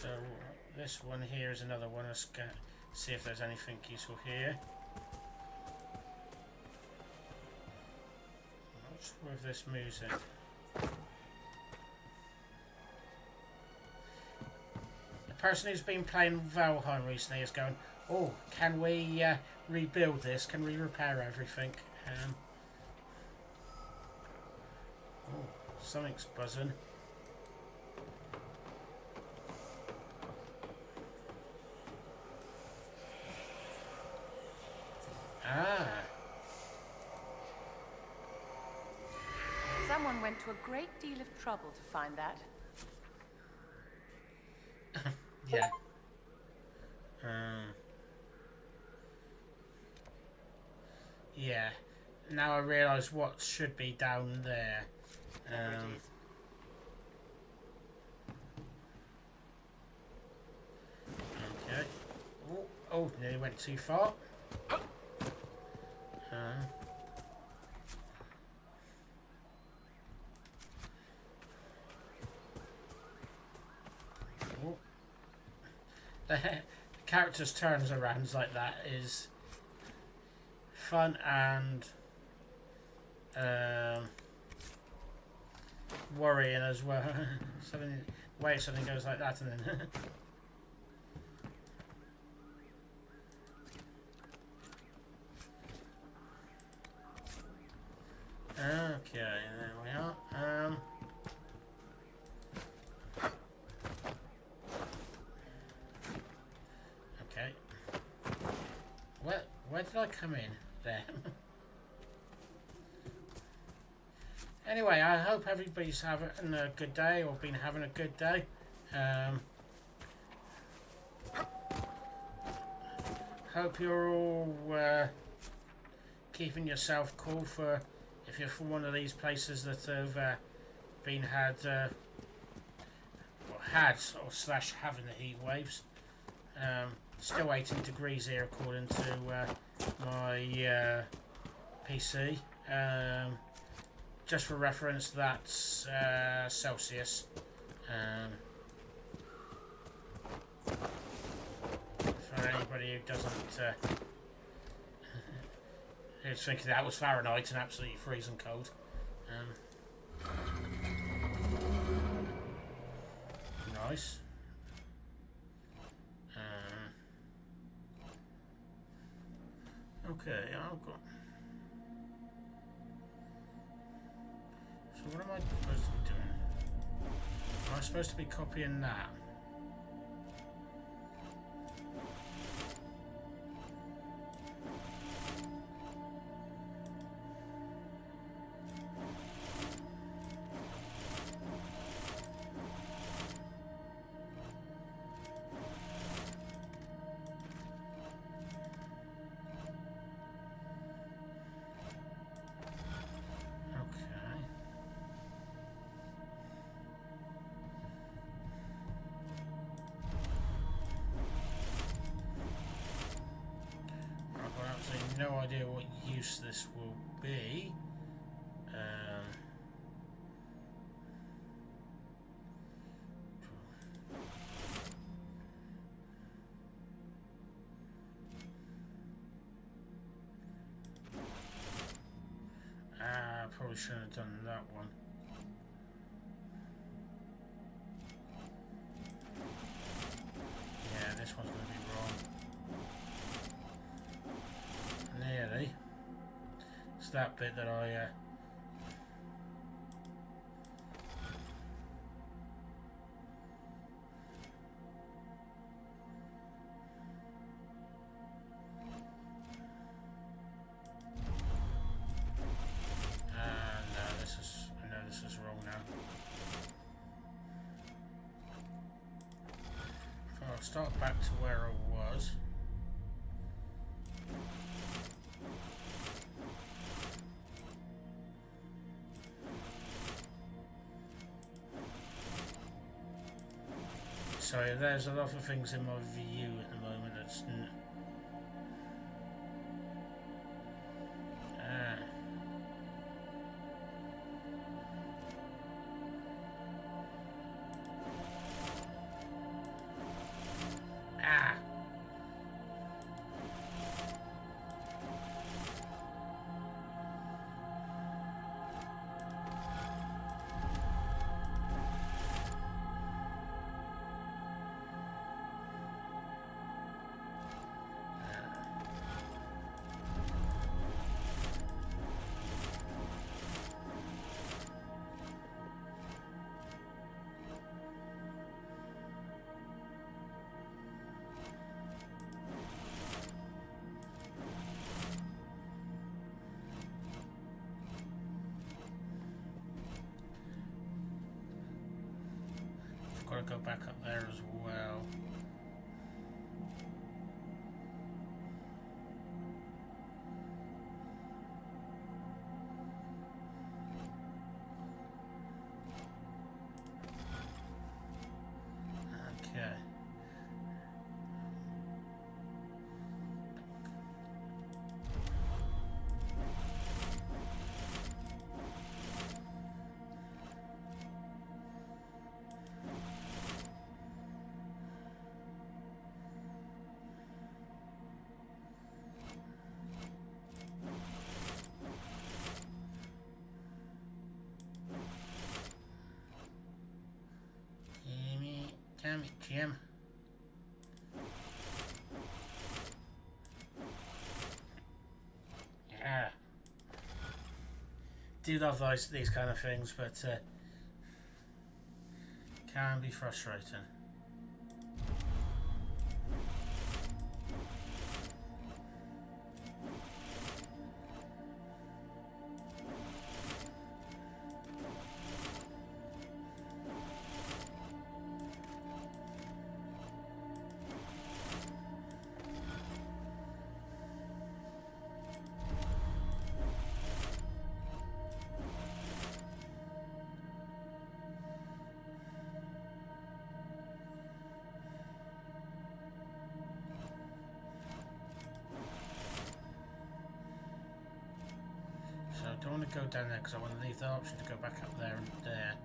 So this one here is another one. Let's see if there's anything useful here. Not sure if this moves it. The person who's been playing Valheim recently is going, oh, can we rebuild this? Can we repair everything? Oh, something's buzzing. Ah. Someone went to a great deal of trouble to find that. Yeah. Yeah. Now I realise what should be down there. Okay. Oh, nearly went too far. The character's turns around like that is fun and worrying as well. Something goes like that and then okay, there we are. Okay. Where did I come in? There. Anyway, I hope everybody's having a good day or been having a good day. Hope you're all keeping yourself cool for if you're from one of these places that have had or slash having the heat waves. Still 18 degrees here according to my PC. Just for reference, that's Celsius. For anybody who doesn't who's thinking that was Fahrenheit and absolutely freezing cold. Nice. Okay, I've got. So what am I supposed to be doing? Am I supposed to be copying that? No idea what use this will be. Probably shouldn't have done that one. Yeah, this one's going to be wrong. Nearly. It's that bit that I no, this is wrong now. So I'll start back to where I was. Sorry, there's a lot of things in my view at the moment that's gotta go back up there as well. Okay. Damn it, Jim. Yeah. Do love these kind of things, but can be frustrating. So I don't want to go down there because I want to leave the option to go back up there and there.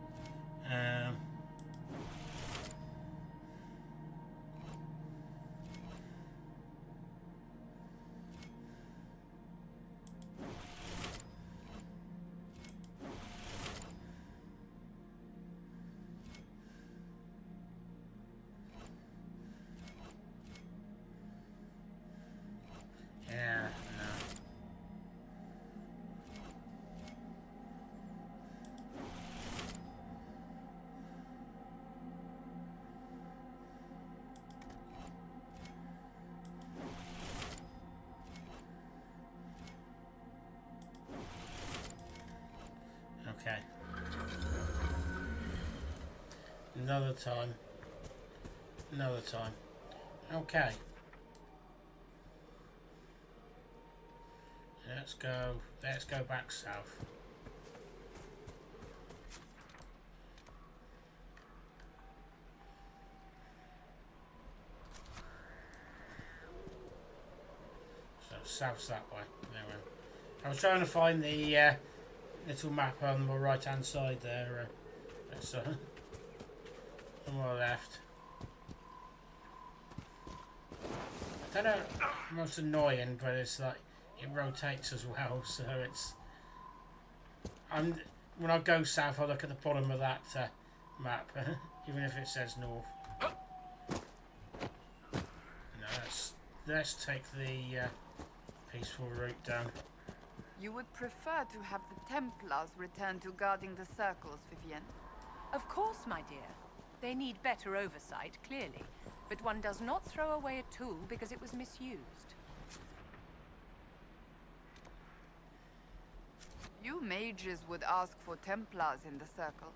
Yeah, no. Okay. Another time. Another time. Okay. Let's go back south. So south's that way. There we go. I was trying to find the little map on the right hand side there. So on my left. I don't know, most annoying, but it's like it rotates as well, so it's. When I go south, I look at the bottom of that map, even if it says north. No, let's take the peaceful route down. You would prefer to have the Templars return to guarding the circles, Vivienne? Of course, my dear. They need better oversight, clearly. But one does not throw away a tool because it was misused. You mages would ask for Templars in the circle.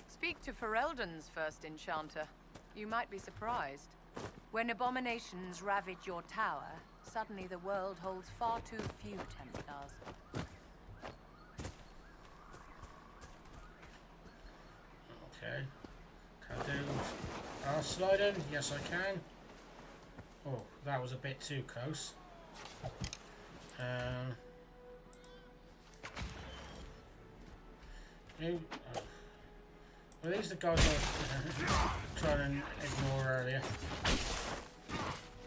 Speak to Ferelden's first enchanter. You might be surprised. When abominations ravage your tower, suddenly the world holds far too few Templars. Okay. Can I do slide in? Yes, I can. Oh, that was a bit too close. Well, these are the guys I was trying to ignore earlier.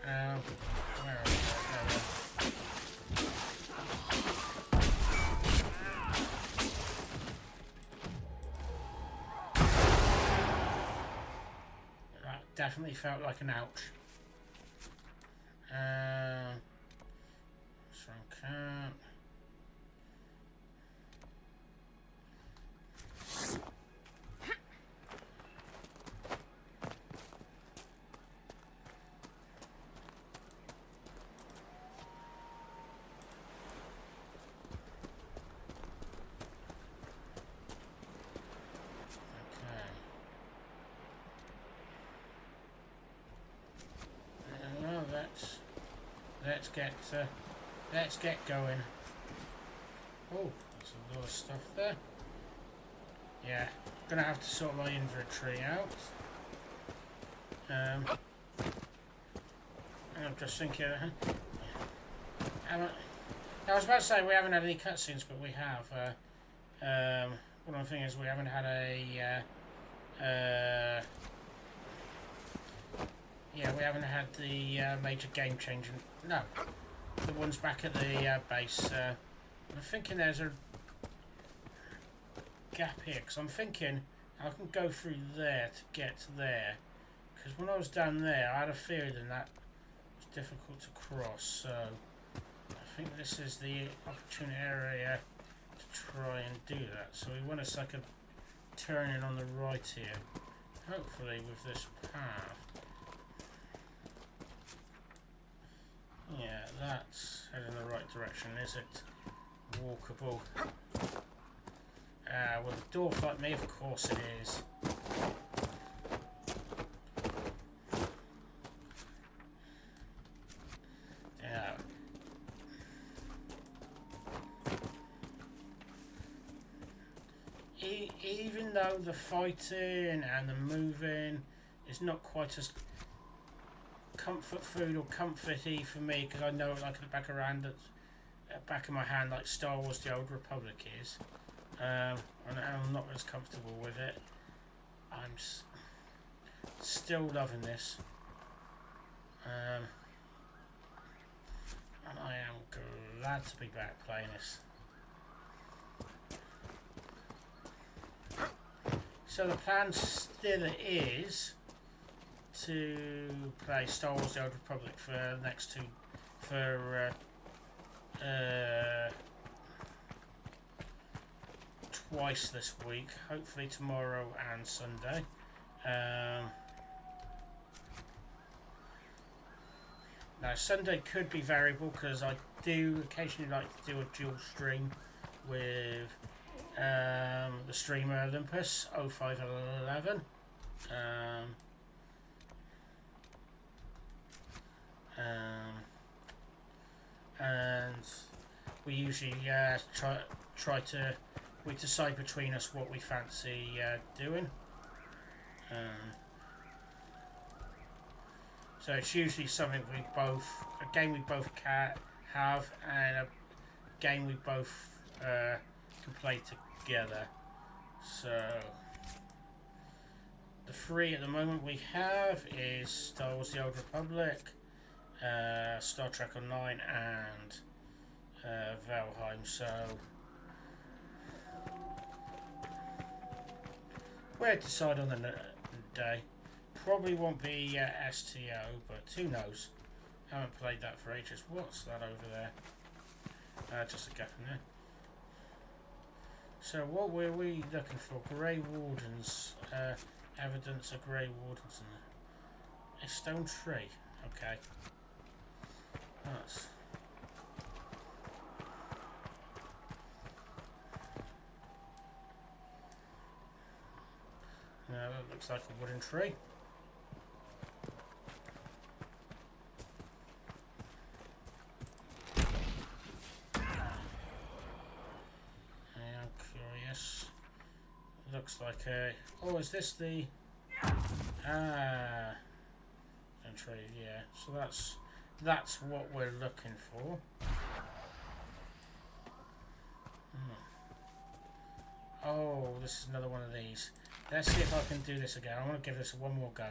Where are they? That definitely felt like an ouch. Strong camp. let's get going. Oh, there's a lot of stuff there. Yeah, gonna have to sort my inventory out. And I'm just thinking. I was about to say we haven't had any cutscenes, but we have. One of the things is we haven't had a. Yeah, we haven't had the major game changing. No, the ones back at the base. I'm thinking there's a gap here because I'm thinking I can go through there to get to there. Because when I was down there, I had a feeling that was difficult to cross. So I think this is the opportune area to try and do that. So we want to like a turning on the right here. Hopefully with this path. Yeah, that's heading in the right direction, is it? Walkable. With a dwarf like me, of course it is. Yeah. Even though the fighting and the moving is not quite as comfort food or comforty for me, because I know it like at the back of my hand, like Star Wars: The Old Republic is, and I'm not as comfortable with it. I'm still loving this, and I am glad to be back playing this. So the plan still is to play Star Wars: The Old Republic for the next twice this week, hopefully tomorrow and Sunday. Now Sunday could be variable because I do occasionally like to do a dual stream with the streamer Olympus 0511. And we usually try to decide between us what we fancy doing. So it's usually something a game we both have, and a game we both can play together. So the three at the moment we have is Star Wars: The Old Republic, Star Trek Online, and Valheim. So we'll decide on the day. Probably won't be STO, but who knows? Haven't played that for ages. What's that over there? Just a gap in there. So what were we looking for? Grey Wardens. Evidence of Grey Wardens. A stone tree. Okay. That's... Now that looks like a wooden tree. Looks like a... Oh, is this the... Trade, yeah. So that's what we're looking for. Oh, this is another one of these. Let's see if I can do this again. I want to give this one more go.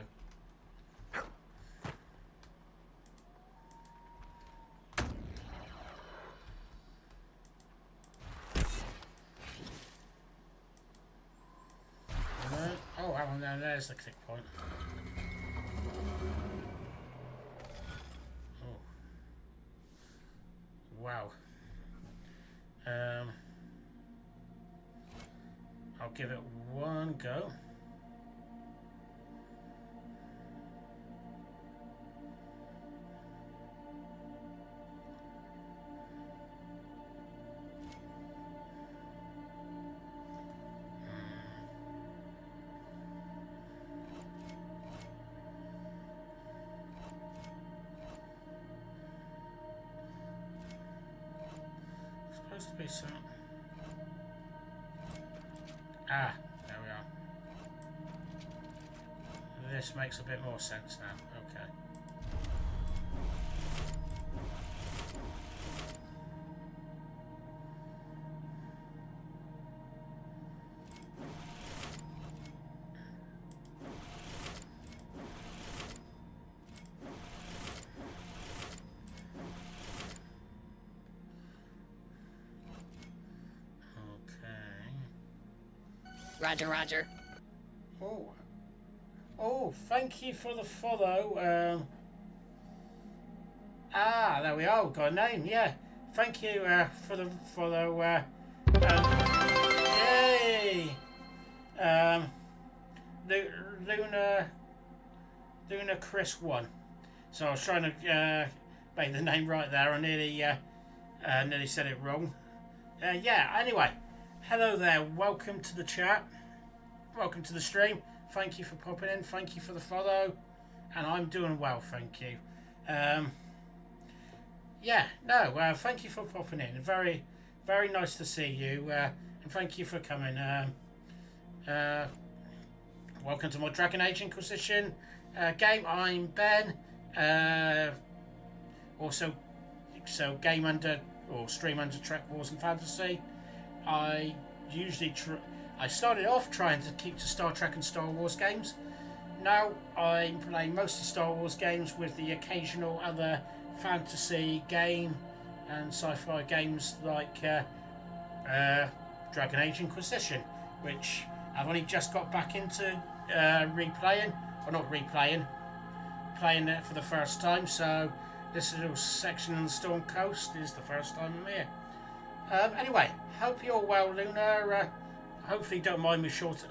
There's the click point. Oh. Wow. I'll give it one go. be some. Ah, there we are. This makes a bit more sense now. Okay. Roger, roger. Oh, thank you for the follow. There we are. We've got a name. Yeah, thank you for the follow. Yay! Luna Chris 1. So I was trying to make the name right there. I nearly said it wrong. Yeah. Anyway. Hello there, welcome to the chat, welcome to the stream, thank you for popping in, thank you for the follow, and I'm doing well, thank you. Thank you for popping in, very, very nice to see you, and thank you for coming. Welcome to my Dragon Age Inquisition game. I'm Ben, also game under, or stream under Trek Wars and Fantasy. I usually I started off trying to keep to Star Trek and Star Wars games. Now I'm playing mostly Star Wars games with the occasional other fantasy game and sci-fi games like Dragon Age Inquisition, which I've only just got back into playing it for the first time. So this little section on the Storm Coast is the first time I'm here. Anyway, hope you're well, Luna. Hopefully you don't mind me shortening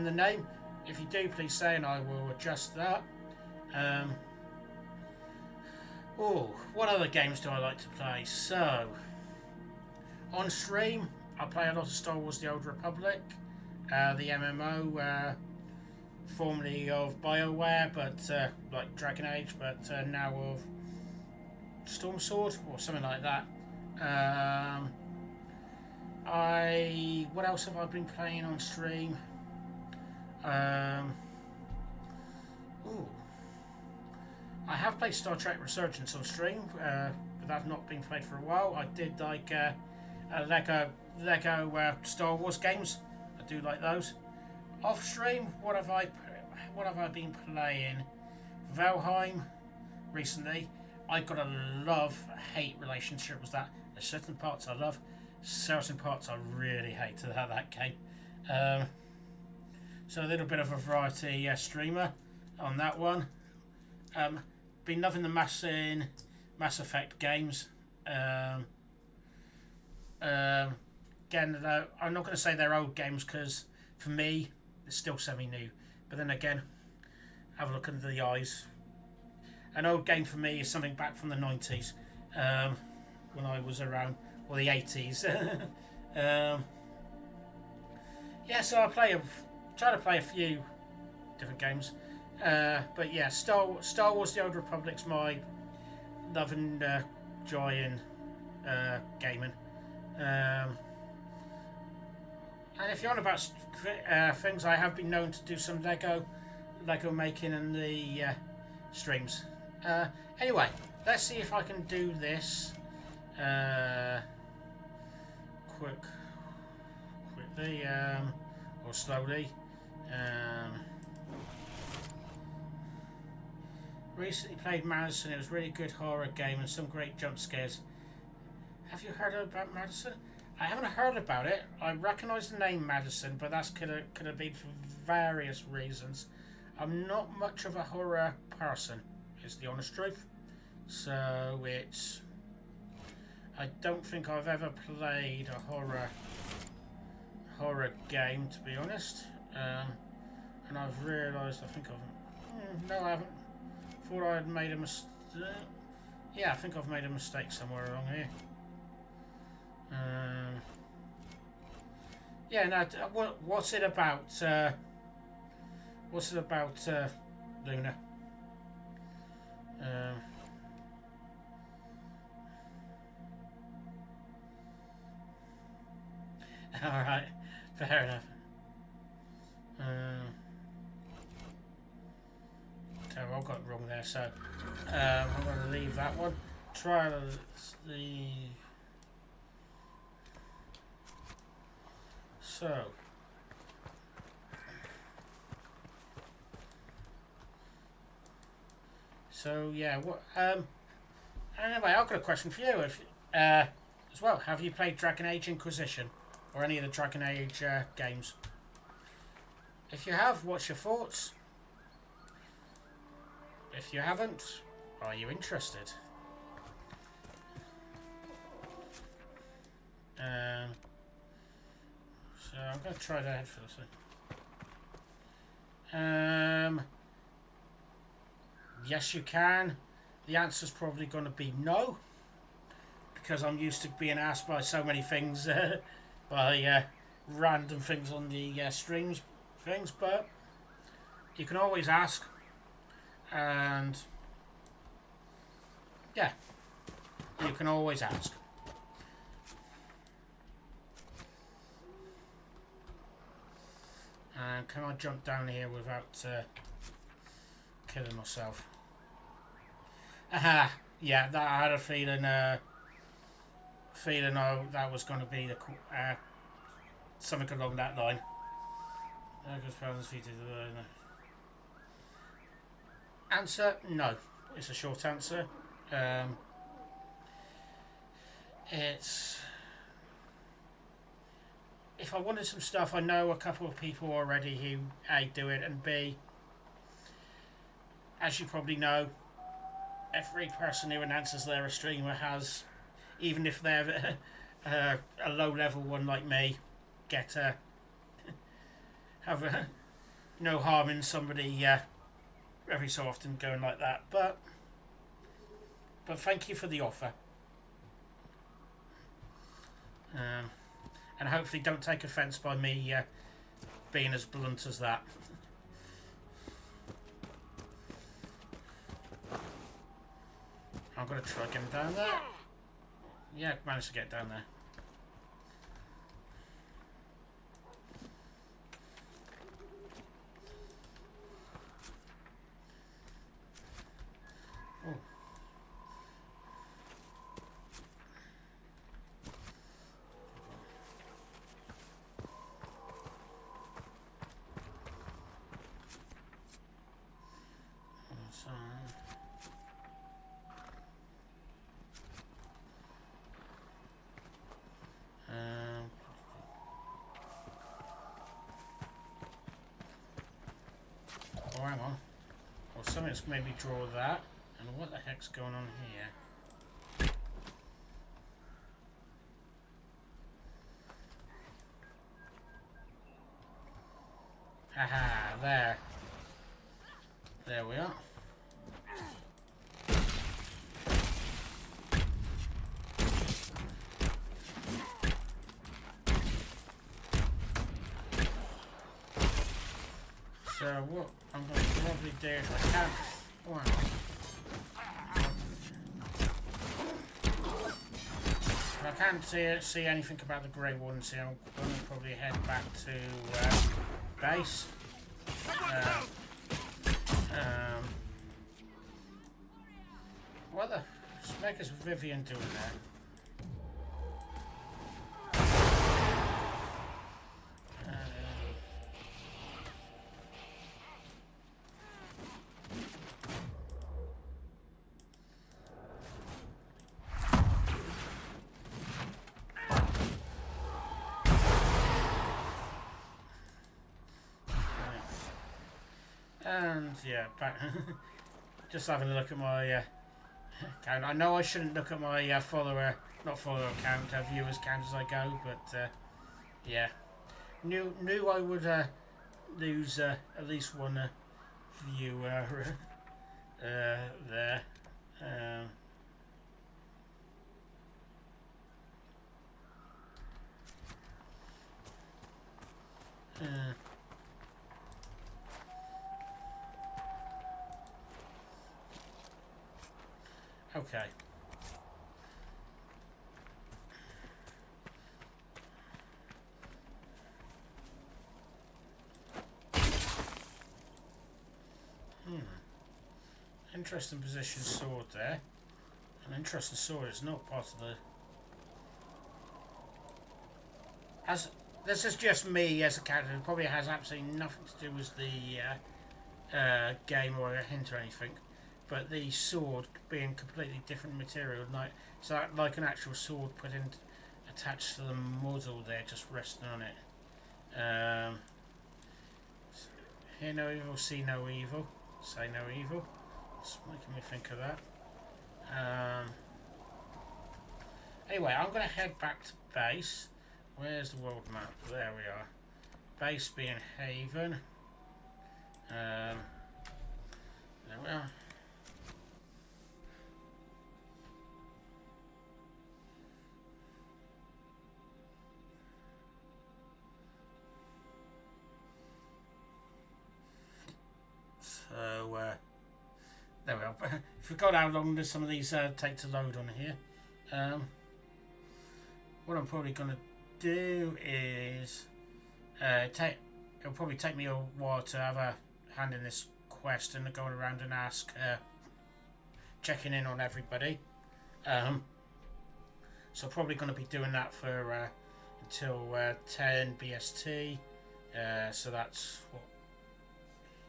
the name. If you do, please say, and I will adjust that. What other games do I like to play? So, on stream, I play a lot of Star Wars The Old Republic, the MMO, formerly of BioWare, but like Dragon Age, but now of Storm Sword, or something like that. What else have I been playing on stream? I have played Star Trek Resurgence on stream, but that's not been played for a while. I did like Lego Star Wars games. I do like those. Off stream, what have I been playing? Valheim recently. I've got a love-hate relationship with that. There's certain parts I love, certain parts I really hate that game. So a little bit of a variety streamer on that one. Been loving the Mass Effect games. Again, I'm not going to say they're old games because for me, it's still semi-new. But then again, have a look into the eyes. An old game for me is something back from the 90s, when I was around, or the 80s. So I try to play a few different games. But yeah, Star Wars The Old Republic's my love and joy in gaming. And if you're on about things, I have been known to do some Lego making in the streams. Anyway, let's see if I can do this quickly or slowly. Recently played Madison. It was a really good horror game and some great jump scares. Have you heard about Madison? I haven't heard about it. I recognise the name Madison, but that's could have been for various reasons. I'm not much of a horror person, is the honest truth. So I don't think I've ever played a horror game, to be honest. And I've realised, no, I haven't. Thought I had made a mistake. Yeah, I think I've made a mistake somewhere along here. What's it about? What's it about, Luna? Alright, fair enough. So I got it wrong there, so I'm going to leave that one. Try the... So yeah, what anyway, I've got a question for you if as well. Have you played Dragon Age Inquisition or any of the Dragon Age games? If you have, what's your thoughts? If you haven't, are you interested? So I'm going to try that first. Yes, you can. The answer's probably going to be no, because I'm used to being asked by so many things, by random things on the streams, but you can always ask, and yeah, you can always ask. And can I jump down here without killing myself? Aha! Yeah, that I had a feeling. Oh, that was going to be the something along that line. Answer: no. It's a short answer. It's. If I wanted some stuff, I know a couple of people already who A, do it, and B, as you probably know, every person who announces they're a streamer has, even if they're a low level one like me, have no harm in somebody every so often going like that. But thank you for the offer. And hopefully don't take offence by me being as blunt as that. I'm going to try getting down there. Yeah, managed to get down there. Oh. Oh, hang on. Well, something's made me draw that. And what the heck's going on here? Haha, there. There we are. So what I'm going to probably do is I can't. Wow. If I can't see anything about the grey ones here, I'm going to probably head back to base. What the smack is Vivian doing there? And yeah, back just having a look at my account. I know I shouldn't look at my not follower count, viewers count as I go, but yeah, knew I would lose at least one viewer there. Okay. interesting position sword there. An interesting sword. It's not part of the... This is just me as a character. It probably has absolutely nothing to do with the game or a hint or anything. But the sword being completely different material, like an actual sword attached to the muzzle there, just resting on it. Hear no evil, see no evil, say no evil. It's making me think of that. Anyway, I'm going to head back to base. Where's the world map? There we are. Base being Haven. There we are. So, there we are. Forgot how long some of these take to load on here. What I'm probably going to do is it'll probably take me a while to have a hand in this quest and going around and checking in on everybody. So probably going to be doing that for until 10 BST. So that's what,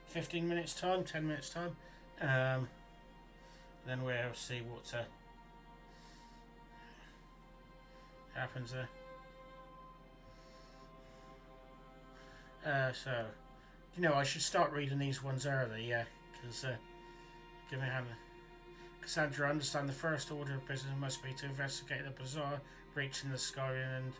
15 minutes time, 10 minutes time. Then we'll see what happens there. So, you know, I should start reading these ones early, yeah, because give me a hand. Cassandra, understand the first order of business must be to investigate the bizarre breach in the sky and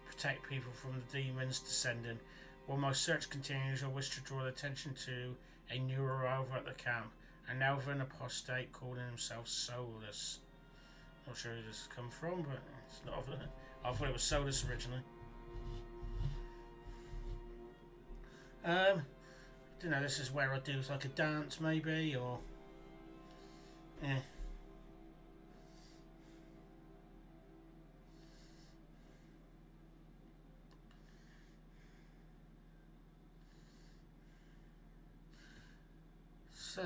protect people from the demons descending. While my search continues, I wish to draw attention to a new arrival at the camp, an elven apostate calling himself Solus. Not sure who this has come from, but it's not. I thought it was Solus originally. Don't know, this is where I do like a dance maybe, or So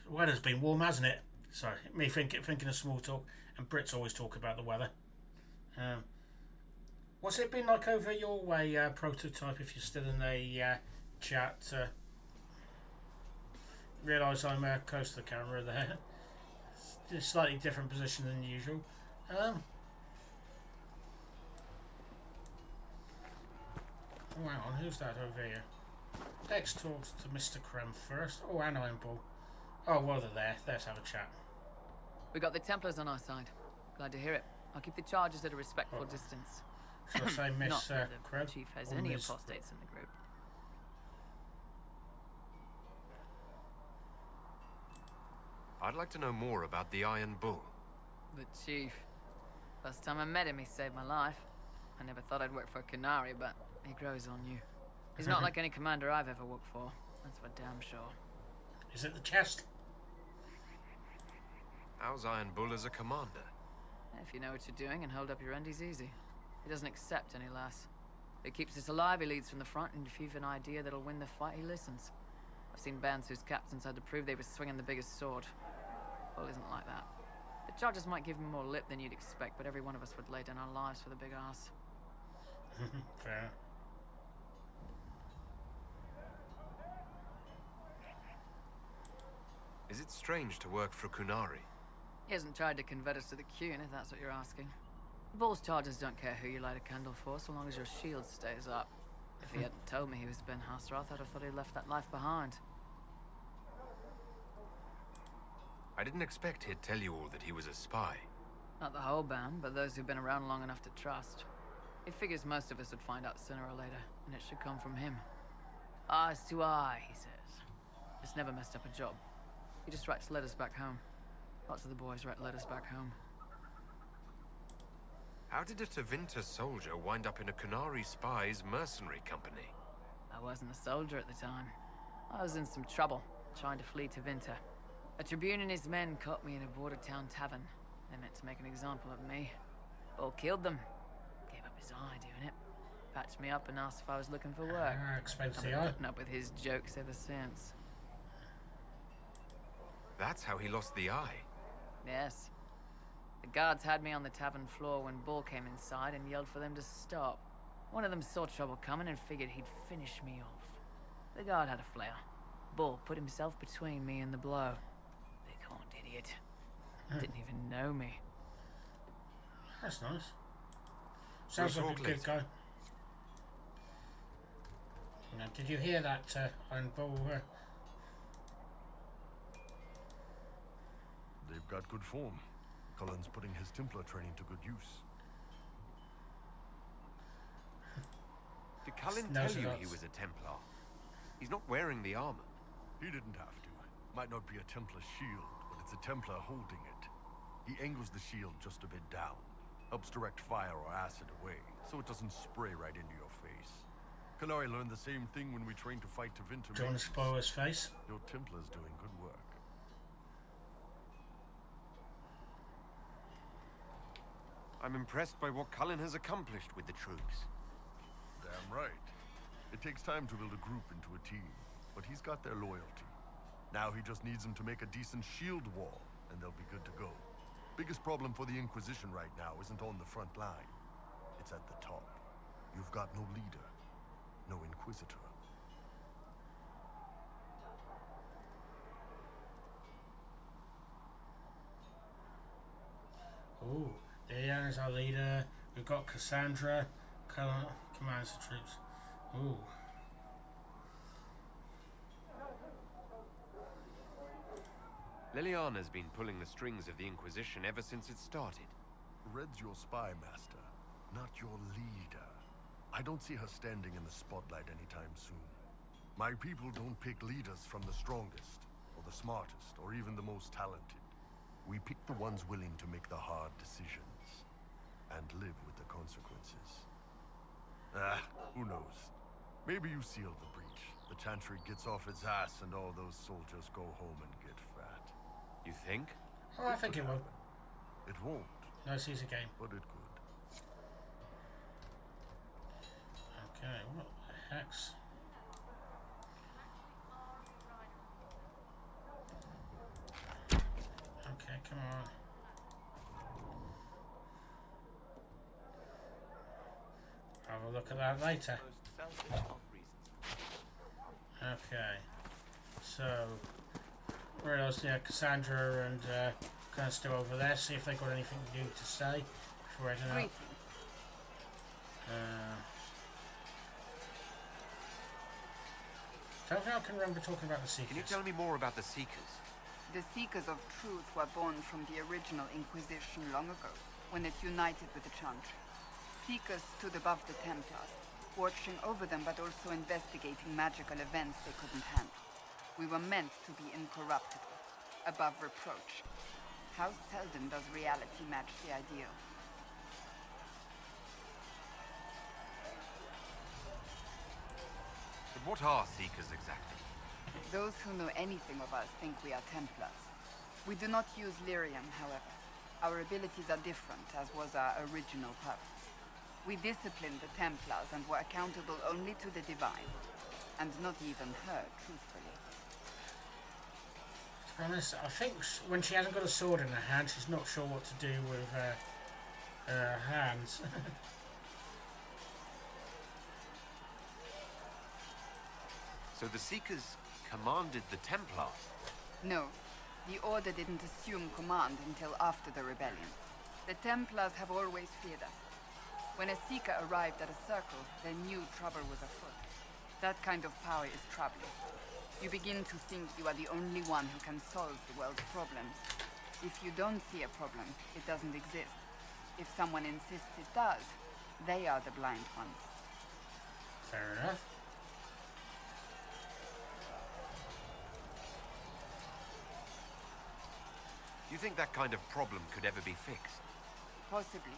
the weather's been warm, hasn't it? Sorry, me thinking of small talk, and Brits always talk about the weather. What's it been like over your way, Prototype, if you're still in the chat? Realise I'm close to the camera there. It's a slightly different position than usual. Oh, hang on, who's that over here? Let's talk to Mr. Crumb first. Oh, and Iron Ball. Oh, well, they're there. Let's have a chat. We got the Templars on our side. Glad to hear it. I'll keep the charges at a respectful distance. Shall I say Miss Not that the Crumb? Chief has Or any Ms. apostates in the group. I'd like to know more about the Iron Bull. The Chief. First time I met him, he saved my life. I never thought I'd work for a Canary, but he grows on you. He's not like any commander I've ever worked for. That's for damn sure. Is it the chest? How's Iron Bull as a commander? If you know what you're doing and hold up your end, he's easy. He doesn't accept any less. If he keeps us alive, he leads from the front, and if you've an idea that'll win the fight, he listens. I've seen bands whose captains had to prove they were swinging the biggest sword. Bull isn't like that. The charges might give him more lip than you'd expect, but every one of us would lay down our lives for the big ass. Fair. Is it strange to work for Kunari? He hasn't tried to convert us to the Qun, if that's what you're asking. The Bull's charges don't care who you light a candle for, so long as your shield stays up. If he hadn't told me he was Ben Hasroth, I'd have thought he'd left that life behind. I didn't expect he'd tell you all that he was a spy. Not the whole band, but those who've been around long enough to trust. He figures most of us would find out sooner or later, and it should come from him. Eyes to eye, he says. It's never messed up a job. He just writes letters back home. Lots of the boys write letters back home. How did a Tevinter soldier wind up in a Kunari spy's mercenary company? I wasn't a soldier at the time. I was in some trouble, trying to flee to Vinter. A Tribune and his men caught me in a border town tavern. They meant to make an example of me. Bull killed them. Gave up his eye doing it. patched me up and asked if I was looking for work. Expensive I've they been are. putting up with his jokes ever since. That's how he lost the eye. Yes. The guards had me on the tavern floor when Bull came inside and yelled for them to stop. One of them saw trouble coming and figured he'd finish me off. The guard had a flare. Bull put himself between me and the blow. Big horned idiot. Didn't even know me. That's nice. Sounds like a good guy. Now, did you hear that, Iron Bull? They've got good form. Cullen's putting his Templar training to good use. Did Cullen No, tell sir, you that's- he was a Templar? He's not wearing the armor. He didn't have to. Might not be a Templar shield, but it's a Templar holding it. He angles the shield just a bit down. Helps direct fire or acid away, so it doesn't spray right into your face. Kalari learned the same thing when we trained to fight to Vinter. Do you want to spoil his face? Your Templar's doing good work. I'm impressed by what Cullen has accomplished with the troops. Damn right. It takes time to build a group into a team, but he's got their loyalty. Now he just needs them to make a decent shield wall, and they'll be good to go. Biggest problem for the Inquisition right now isn't on the front line. It's at the top. You've got no leader, no Inquisitor. Ooh, Leanna's our leader. We've got Cassandra, commands the troops. Ooh. Liliana's been pulling the strings of the Inquisition ever since it started. Red's your spy master, not your leader. I don't see her standing in the spotlight anytime soon. My people don't pick leaders from the strongest, or the smartest, or even the most talented. We pick the ones willing to make the hard decisions, and live with the consequences. Who knows? Maybe you seal the breach. The Chantry gets off its ass and all those soldiers go home and get fat. You think? Oh, I think it will. It won't, Nice easy game. but it could. Okay, what the heck's... Okay, come on. Have a look at that later. Okay, so where else? Yeah, Cassandra and kind of still over there. See if they got anything new to say before heading out. Greetings. Don't think I can remember talking about the Seekers. Can you tell me more about the Seekers? The Seekers of Truth were born from the original Inquisition long ago, when it united with the Chantry. Seekers stood above the Templars, watching over them but also investigating magical events they couldn't handle. We were meant to be incorruptible, above reproach. How seldom does reality match the ideal? But what are Seekers exactly? Those who know anything of us think we are Templars. We do not use lyrium, however. Our abilities are different, as was our original purpose. We disciplined the Templars and were accountable only to the Divine. And not even her, truthfully. To be honest, I think when she hasn't got a sword in her hand, she's not sure what to do with her hands. So the Seekers commanded the Templars? No, the Order didn't assume command until after the rebellion. The Templars have always feared us. When a Seeker arrived at a circle, they knew trouble was afoot. That kind of power is troubling. You begin to think you are the only one who can solve the world's problems. If you don't see a problem, it doesn't exist. If someone insists it does, they are the blind ones. Fair enough. Do you think that kind of problem could ever be fixed? Possibly.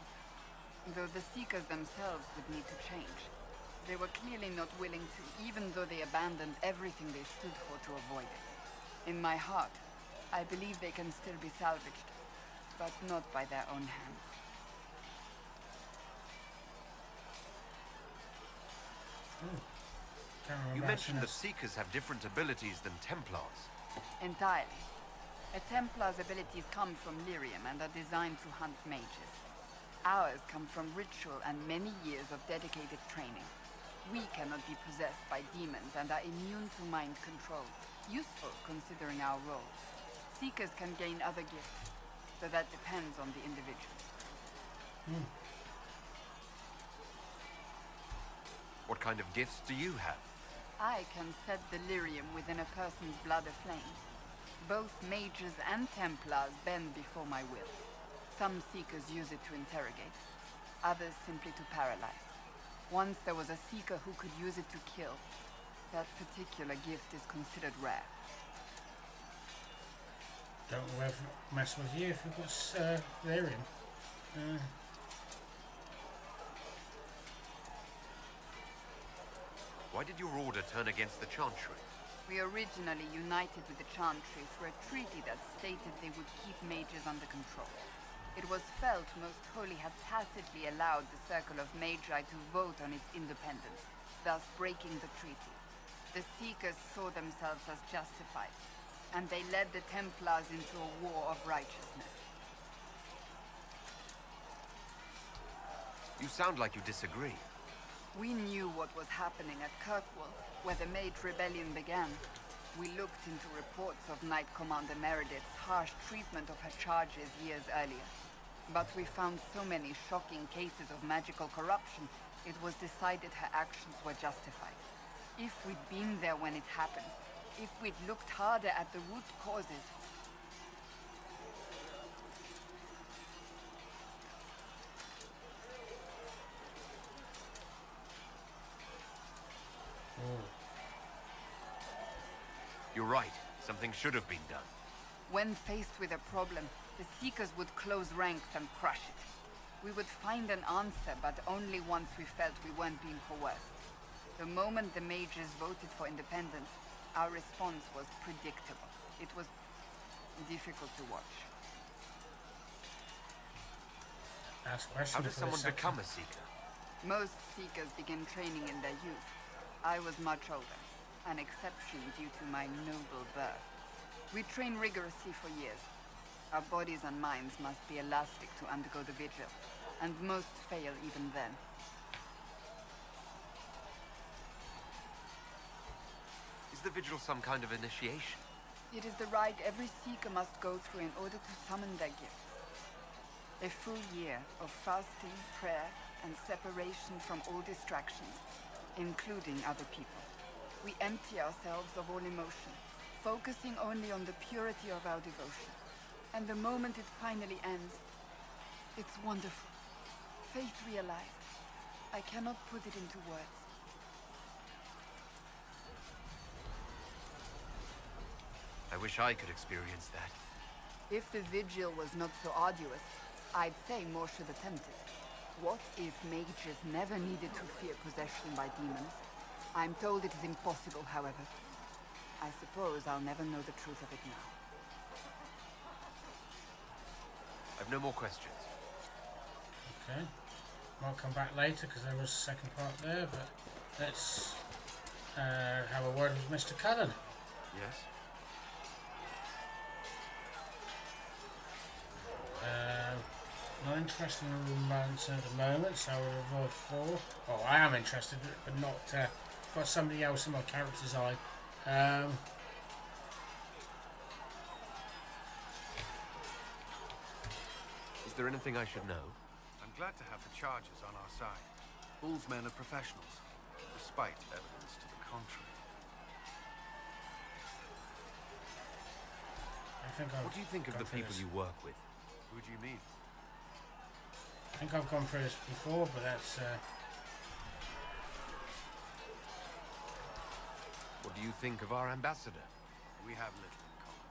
Though the Seekers themselves would need to change. They were clearly not willing to, even though they abandoned everything they stood for to avoid it. In my heart, I believe they can still be salvaged, but not by their own hands. Can't remember You how mentioned to the Seekers have different abilities than Templars. Entirely. A Templar's abilities come from Lyrium and are designed to hunt mages. Ours come from ritual and many years of dedicated training. We cannot be possessed by demons and are immune to mind control. Useful considering our role. Seekers can gain other gifts, though that depends on the individual. What kind of gifts do you have? I can set delirium within a person's blood aflame. Both mages and Templars bend before my will. Some Seekers use it to interrogate, others simply to paralyze. Once there was a Seeker who could use it to kill. That particular gift is considered rare. Don't ever mess with you if you've got lyrium. Why did your order turn against the Chantry? We originally united with the Chantry through a treaty that stated they would keep mages under control. It was felt Most Holy had tacitly allowed the Circle of Magi to vote on its independence, thus breaking the treaty. The Seekers saw themselves as justified, and they led the Templars into a war of righteousness. You sound like you disagree. We knew what was happening at Kirkwall, where the Mage Rebellion began. We looked into reports of Knight Commander Meredith's harsh treatment of her charges years earlier. But we found so many shocking cases of magical corruption, it was decided her actions were justified. If we'd been there when it happened, if we'd looked harder at the root causes, You're right. Something should have been done. when faced with a problem, the Seekers would close ranks and crush it. We would find an answer, but only once we felt we weren't being coerced. The moment the mages voted for independence, our response was predictable. It was difficult to watch. Ask a question How does for a someone second. become a Seeker? Most Seekers begin training in their youth. I was much older, an exception due to my noble birth. We train rigorously for years. Our bodies and minds must be elastic to undergo the vigil, and most fail even then. Is the vigil some kind of initiation? It is the rite every Seeker must go through in order to summon their gifts. A full year of fasting, prayer, and separation from all distractions, including other people. We empty ourselves of all emotion, focusing only on the purity of our devotion. And the moment it finally ends, it's wonderful. Faith realized. I cannot put it into words. I wish I could experience that. If the vigil was not so arduous, I'd say more should attempt it. What if mages never needed to fear possession by demons? I'm told it is impossible, however. I suppose I'll never know the truth of it now. I've no more questions. Okay. Might come back later because there was a second part there, but let's have a word with Mr. Cullen. Yes? Not interested in romance at the moment, so I'll avoid 4. Oh, I am interested, but not got somebody else in my character's eye. Is there anything I should know? I'm glad to have the charges on our side. Bull's men are professionals, despite evidence to the contrary. I think I've What do you think of gone the through people this. you work with? Who do you mean? I think I've gone through this before, but that's What do you think of our ambassador? We have little in common.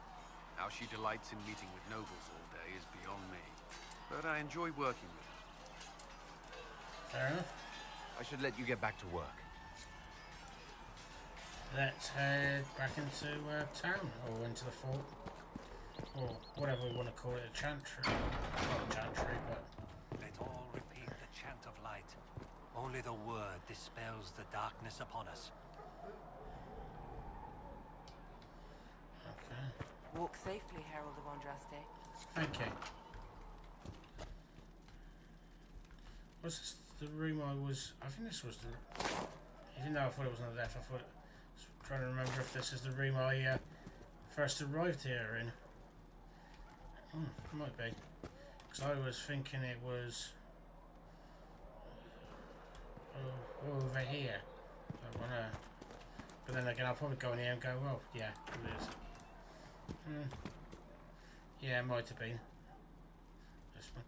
How she delights in meeting with nobles all day is beyond me. But I enjoy working with her. fair enough. I should let you get back to work. Let's head back into town, or into the fort, or whatever we want to call it, a chantry. Not a chantry, but Let all repeat the chant of light. Only the word dispels the darkness upon us. Okay. Walk safely, Herald of Andraste. Thank you. Was this the room I think this was the... Even though I thought it was on the left, I was trying to remember if this is the room I first arrived here in. It might be. Because I was thinking it was... over here. But then again, I'll probably go in here and go, well, yeah, it is. Yeah, it might have been. This one.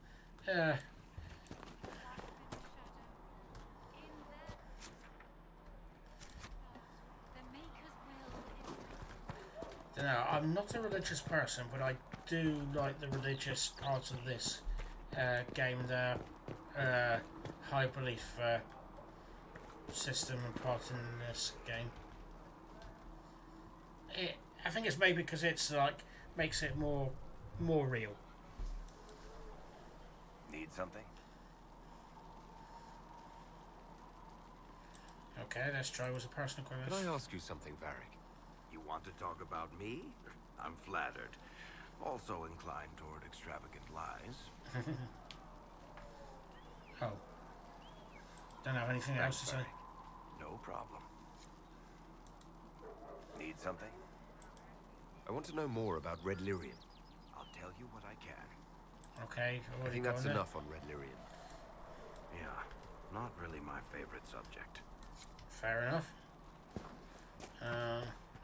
Dunno, I'm not a religious person, but I do like the religious part of this game, the high belief system and part in this game. I think it's maybe because it's like makes it more real. Need something? Okay, let's try with a personal question. Can I ask you something, Varric? You want to talk about me? I'm flattered. Also inclined toward extravagant lies. Oh. Don't have anything else to say. No problem. Need something? I want to know more about Red Lyrian. I'll tell you what I can. Okay, I think that's enough on Red Lyrian. Yeah, not really my favorite subject. Fair enough.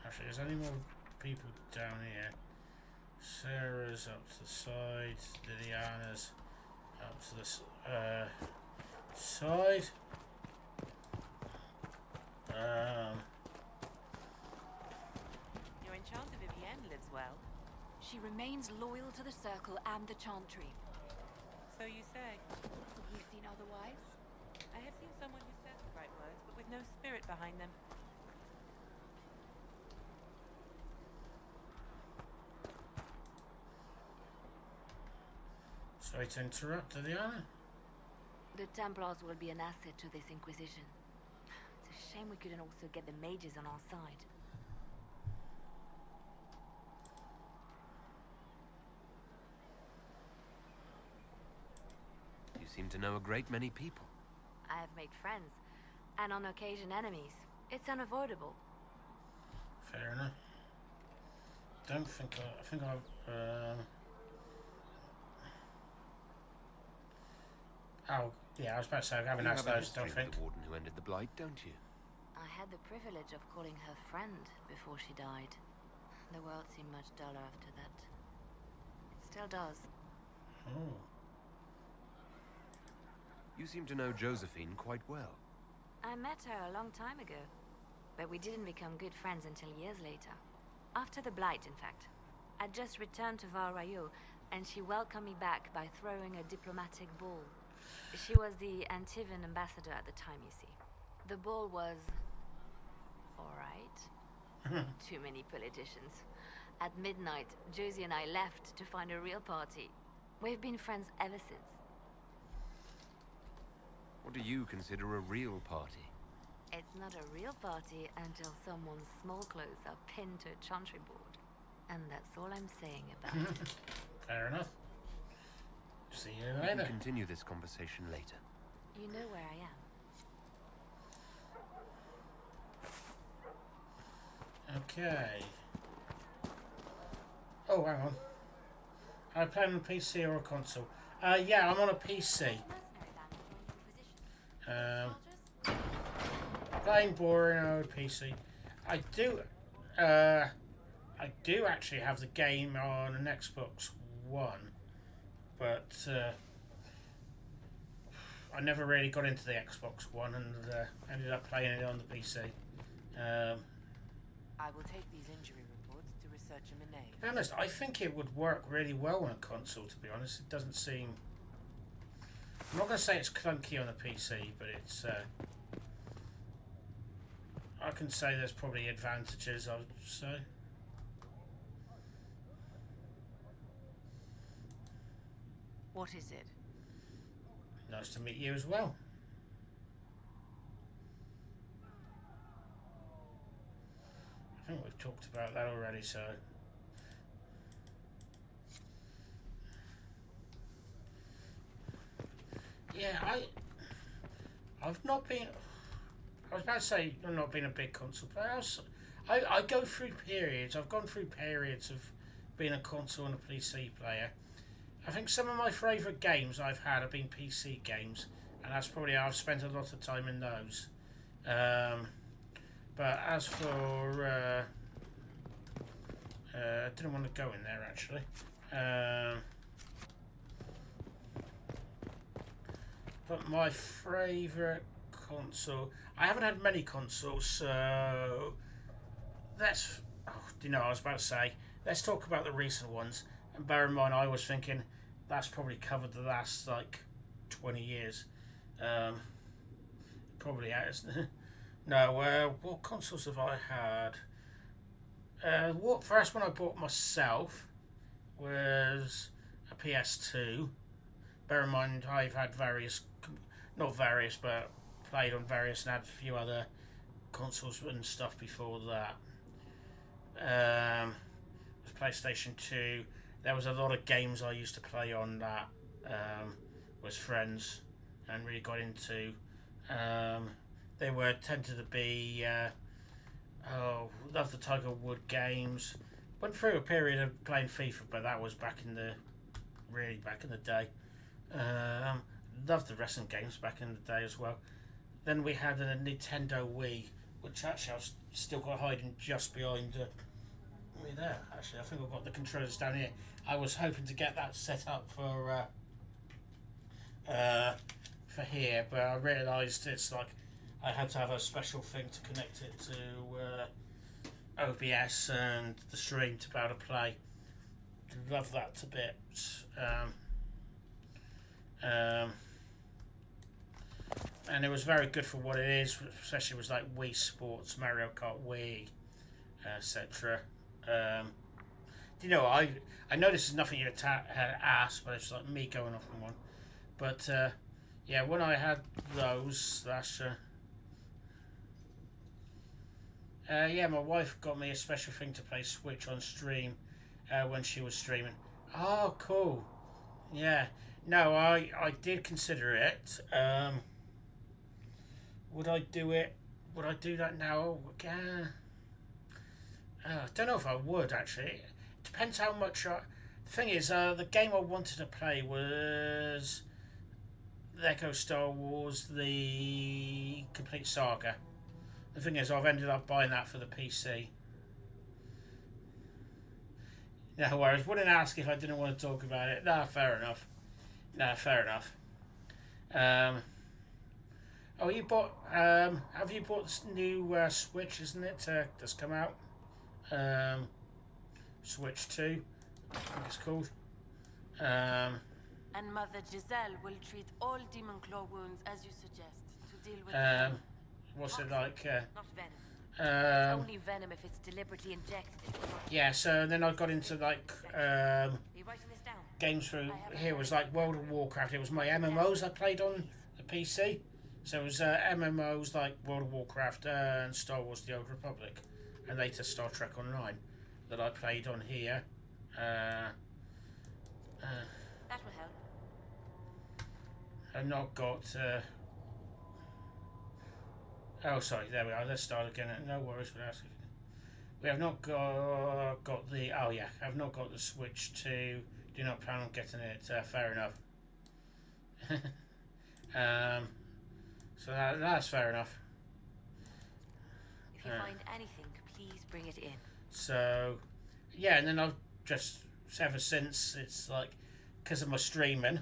Actually, there's any more people down here? Sarah's up to the side. Liliana's up to the side. Your enchanter Vivienne lives well. She remains loyal to the Circle and the Chantry. So you say. Have you seen otherwise? I have seen someone who says the right words, but with no spirit behind them. Sorry to interrupt, Liliana. The Templars will be an asset to this Inquisition. It's a shame we couldn't also get the mages on our side. You seem to know a great many people. I have made friends, and on occasion enemies. It's unavoidable. Fair enough. I think I've oh, yeah, I was about to say, I haven't asked those, don't think. The warden who ended the Blight, don't you? I had the privilege of calling her friend before she died. The world seemed much duller after that. It still does. Oh. You seem to know Josephine quite well. I met her a long time ago, but we didn't become good friends until years later. After the Blight, in fact. I'd just returned to Val Rayo, and she welcomed me back by throwing a diplomatic ball. She was the Antivan ambassador at the time, you see. The ball was... alright. Too many politicians. At midnight, Josie and I left to find a real party. We've been friends ever since. What do you consider a real party? It's not a real party until someone's small clothes are pinned to a chantry board. And that's all I'm saying about it. Fair enough. See you We can later. continue this conversation later. You know where I am. Okay. Oh, hang on. Are you playing on a PC or a console? Yeah, I'm on a PC. Playing boring on a PC. I do actually have the game on an Xbox One, but I never really got into the Xbox One and ended up playing it on the PC. I will take these injury reports to researcher Minay. To be honest, I think it would work really well on a console, to be honest. It doesn't seem... I'm not going to say it's clunky on a PC, but it's... I can say there's probably advantages, I would say. What is it? Nice to meet you as well. talked about that already, so. Yeah, I've not been. I was about to say I've not been a big console player. I go through periods. I've gone through periods of being a console and a PC player. I think some of my favourite games I've had have been PC games, and that's probably I've spent a lot of time in those. But as for I didn't want to go in there actually. But my favourite console, I haven't had many consoles, so let's. Oh, do you know? I was about to say, let's talk about the recent ones. And bear in mind, I was thinking that's probably covered the last like 20 years. Probably has. No, what consoles have I had? What first one I bought myself was a PS2. Bear in mind, I've had not various, but played on various and had a few other consoles and stuff before that. It was PlayStation 2. There was a lot of games I used to play on that with friends and really got into. They tended to be love the Tiger Wood games. Went through a period of playing FIFA, but that was back in the day. Loved the wrestling games back in the day as well. Then we had a Nintendo Wii, which actually I've still got hiding just behind me there. Actually, I think I've got the controllers down here. I was hoping to get that set up for here, but I realised it's like I had to have a special thing to connect it to OBS and the stream to be able to play. Love that to bits. And it was very good for what it is, especially with like Wii Sports, Mario Kart Wii, etc. You know, I know this is nothing you asked, but it's like me going off on one. But yeah, when I had those, yeah, my wife got me a special thing to play Switch on stream when she was streaming. Oh, cool. Yeah. No, I did consider it. Would I do it? Would I do that now? I don't know if I would, actually. It depends how much the thing is, the game I wanted to play was Lego Star Wars, the Complete Saga. The thing is, I've ended up buying that for the PC. No worries. Wouldn't ask if I didn't want to talk about it. Nah, fair enough. Oh, you bought? Have you bought this new Switch? Isn't it? That's come out. Switch 2, I think it's called. And Mother Giselle will treat all demon claw wounds as you suggest to deal with. What's it like? Not venom. It's only venom if it's deliberately injected. Yeah. So then I got into like games through here. Was like World of Warcraft. It was my MMOs I played on the PC. So it was MMOs like World of Warcraft and Star Wars: The Old Republic, and later Star Trek Online that I played on here. That will help. I've not got. Oh, sorry. There we are. Let's start again. No worries for asking. We have not got the. Oh yeah, I've not got the Switch 2. Do not plan on getting it. Fair enough. So that's fair enough. If you find anything, please bring it in. So, yeah, and then I've just ever since it's like because of my streaming,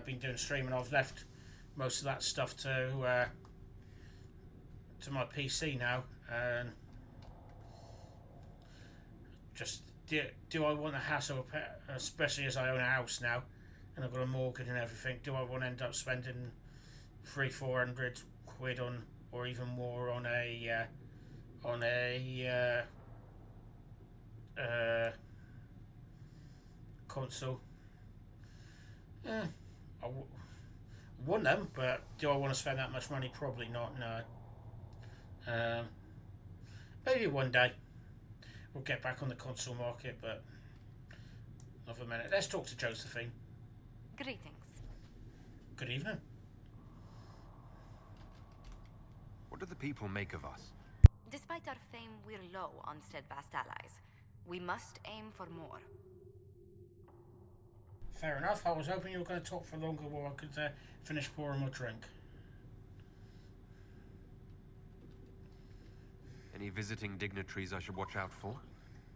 been doing streaming. I've left most of that stuff to my PC now, and just do I want a hassle, especially as I own a house now, and I've got a mortgage and everything. Do I want to end up spending £300-400 on, or even more, on a console? I want them, but do I want to spend that much money? Probably not. No. Maybe one day. we'll get back on the console market, but not for a minute. Let's talk to Josephine. Greetings. Good evening. What do the people make of us? Despite our fame, we're low on steadfast allies. We must aim for more. Fair enough. I was hoping you were going to talk for longer while I could finish pouring my drink. Any visiting dignitaries I should watch out for?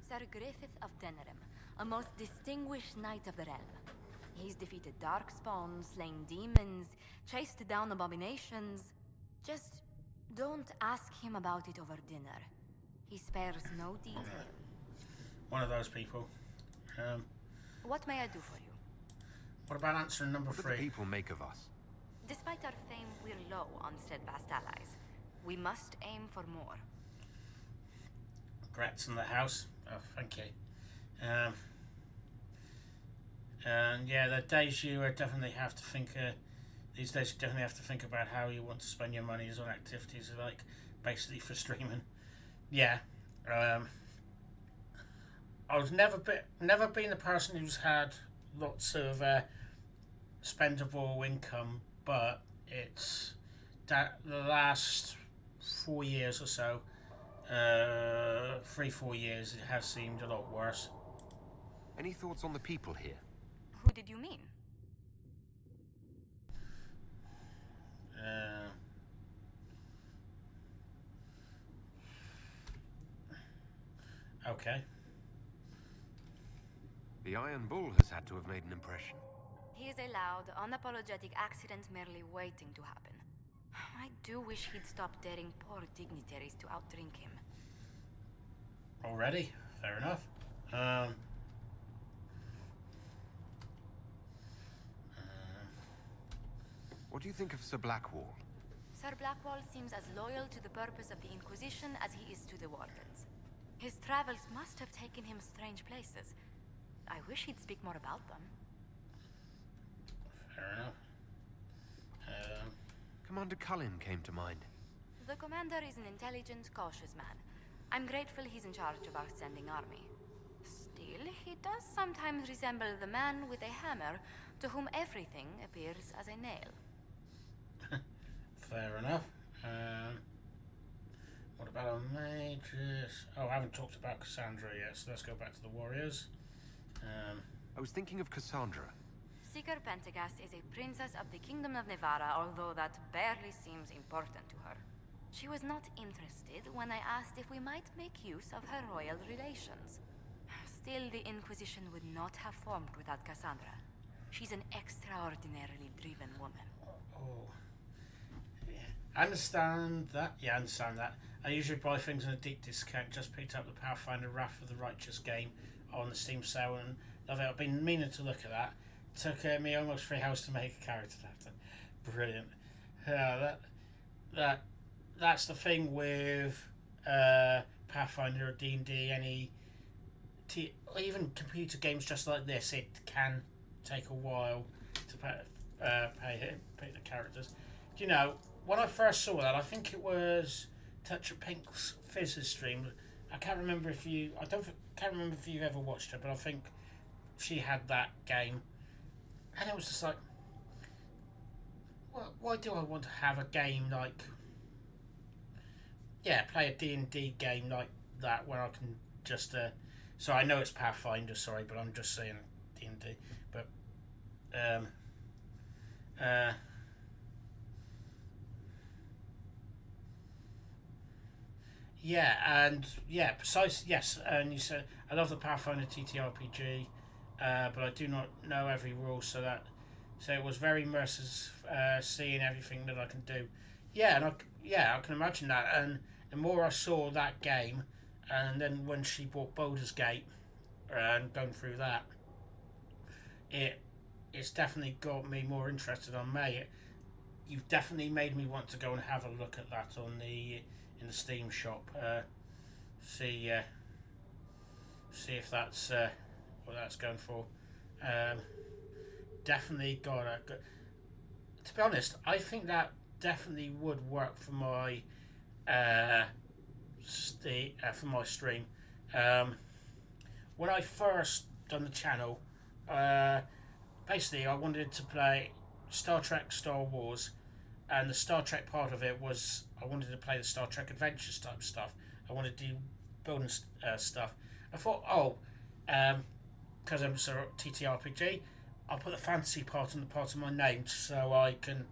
Sir Griffith of Denerim, a most distinguished knight of the realm. He's defeated darkspawn, slain demons, chased down abominations. Just don't ask him about it over dinner. He spares no detail. One of those people. What may I do for you? What about answering number What 3? do the people make of us? Despite our fame, we're low on steadfast allies. We must aim for more. Gret's in the house. Oh, thank you. And yeah, the days you definitely have to think. These days, you definitely have to think about how you want to spend your money on activities, like basically for streaming. Yeah. I've never been the person who's had lots of spendable income, but it's that the last 4 years or so. 3-4 years, it has seemed a lot worse. Any thoughts on the people here? Who did you mean? Okay. The Iron Bull has had to have made an impression. He is a loud, unapologetic accident merely waiting to happen. I do wish he'd stop daring poor dignitaries to outdrink him. Already? Fair enough. What do you think of Sir Blackwall? Sir Blackwall seems as loyal to the purpose of the Inquisition as he is to the Wardens. His travels must have taken him strange places. I wish he'd speak more about them. Fair enough. Commander Cullen came to mind. The commander is an intelligent, cautious man. I'm grateful he's in charge of our standing army. Still, he does sometimes resemble the man with a hammer to whom everything appears as a nail. Fair enough. What about our mages? Oh, I haven't talked about Cassandra yet, so let's go back to the warriors. I was thinking of Cassandra. Seeker Pentagast is a princess of the Kingdom of Nevarra, although that barely seems important to her. She was not interested when I asked if we might make use of her royal relations. Still, the Inquisition would not have formed without Cassandra. She's an extraordinarily driven woman. Oh. Yeah. I understand that. Yeah, I understand that. I usually buy things on a deep discount. Just picked up the Pathfinder Wrath of the Righteous game on the Steam sale and love it. I've been meaning to look at that. Took me almost 3 hours to make a character. Brilliant. That's the thing with Pathfinder or D&D, or even computer games just like this. It can take a while to pick the characters. Do you know, when I first saw that, I think it was Touch of Pink's Fizz's stream. I can't remember if you. Can't remember if you've ever watched her, but I think she had that game, and it was just like, well, why do I want to have a game like? Yeah, play a D&D game like that where I can just. So I know it's Pathfinder, sorry, but I'm just saying D&D. But yeah, and yeah, precisely. Yes, and you said I love the Pathfinder TTRPG, but I do not know every rule, so it was very immersive, seeing everything that I can do. Yeah, and I can imagine that. And the more I saw that game, and then when she bought Baldur's Gate, and going through that, it's definitely got me more interested on May. You've definitely made me want to go and have a look at that in the Steam shop. See if that's what that's going for. Definitely got a. To be honest, I think that definitely would work for my stream. When I first done the channel, basically I wanted to play Star Trek, Star Wars, and the Star Trek part of it was I wanted to play the Star Trek Adventures type stuff. I wanted to do building stuff. I thought, because I'm sort of TTRPG, I'll put the fantasy part on the part of my name so I can,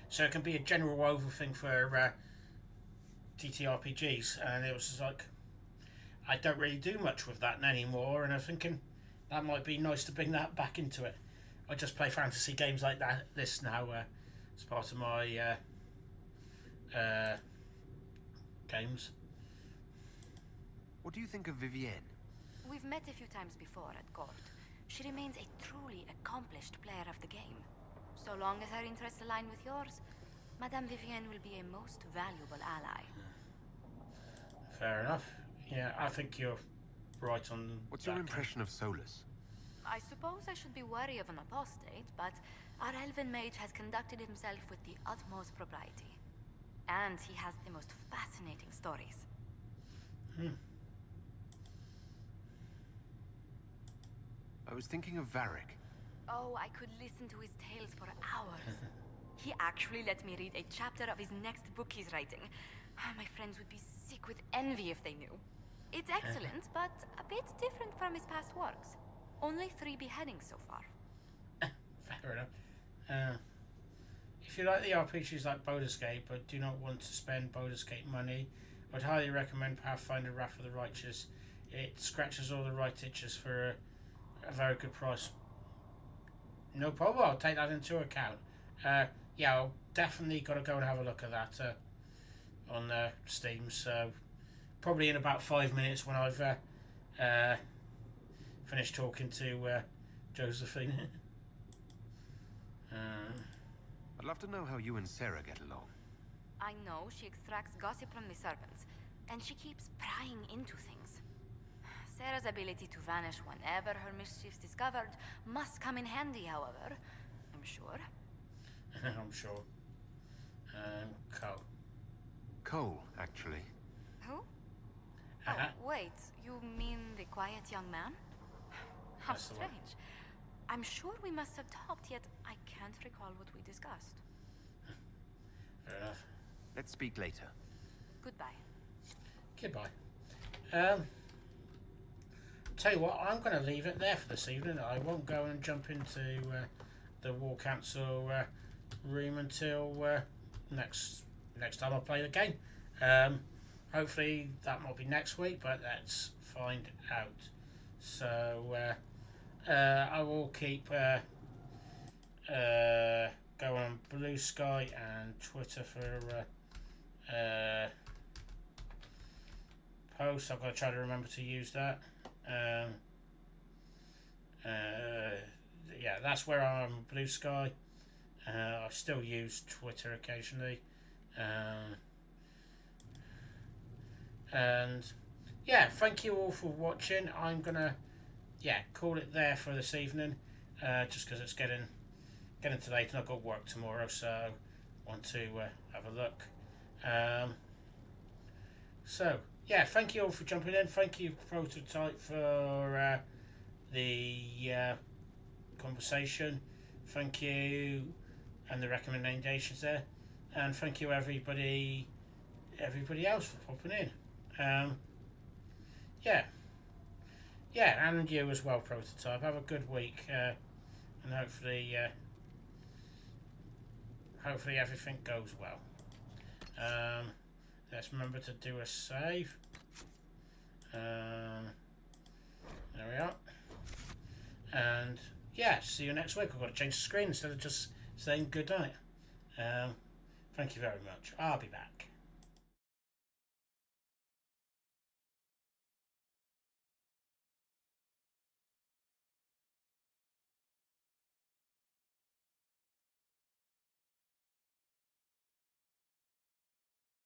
so it can be a general over thing for TTRPGs. And it was just like, I don't really do much with that anymore, and I'm thinking that might be nice to bring that back into it. I just play fantasy games like this now as part of my games. What do you think of Vivienne? We've met a few times before at court. She remains a truly accomplished player of the game. So long as her interests align with yours, Madame Vivienne will be a most valuable ally. Fair enough. Yeah, I think you're right on. What's your impression of Solus? I suppose I should be wary of an apostate, but our elven mage has conducted himself with the utmost propriety. And he has the most fascinating stories. I was thinking of Varric. Oh, I could listen to his tales for hours. He actually let me read a chapter of his next book he's writing. My friends would be sick with envy if they knew. It's excellent, but a bit different from his past works. Only 3 beheadings so far. Fair enough. If you like the RPGs like Baldur's Gate but do not want to spend Baldur's Gate money, I'd highly recommend Pathfinder Wrath of the Righteous. It scratches all the right itches for a very good price. No problem, I'll take that into account. Yeah, I'll definitely got to go and have a look at that on Steam, so probably in about 5 minutes when I've finished talking to Josephine. I'd love to know how you and Sarah get along. I know she extracts gossip from the servants, and she keeps prying into things. Sarah's ability to vanish whenever her mischief's discovered must come in handy, however. I'm sure. I'm sure. Cole. Cole, actually. Who? Oh, wait, you mean the quiet young man? How That's the one. strange. I'm sure we must have talked, yet I can't recall what we discussed. Fair enough. Let's speak later. Goodbye. Goodbye. Tell you what, I'm going to leave it there for this evening. I won't go and jump into the War Council room until next time I play the game. Hopefully that might be next week, but let's find out. So I will keep going on Blue Sky and Twitter for posts. I've got to try to remember to use that. Yeah, that's where I'm on Blue Sky. I still use Twitter occasionally. And yeah, thank you all for watching. I'm gonna call it there for this evening, just because it's getting too late and I've got work tomorrow, so I want to have a look. So yeah, thank you all for jumping in. Thank you Prototype for the conversation. Thank you and the recommendations there, and thank you everybody else for popping in. Yeah, and you as well, Prototype. Have a good week, and hopefully everything goes well. Let's remember to do a save. There we are. And yeah, see you next week. I've got to change the screen instead of just saying good night. Thank you very much. I'll be back.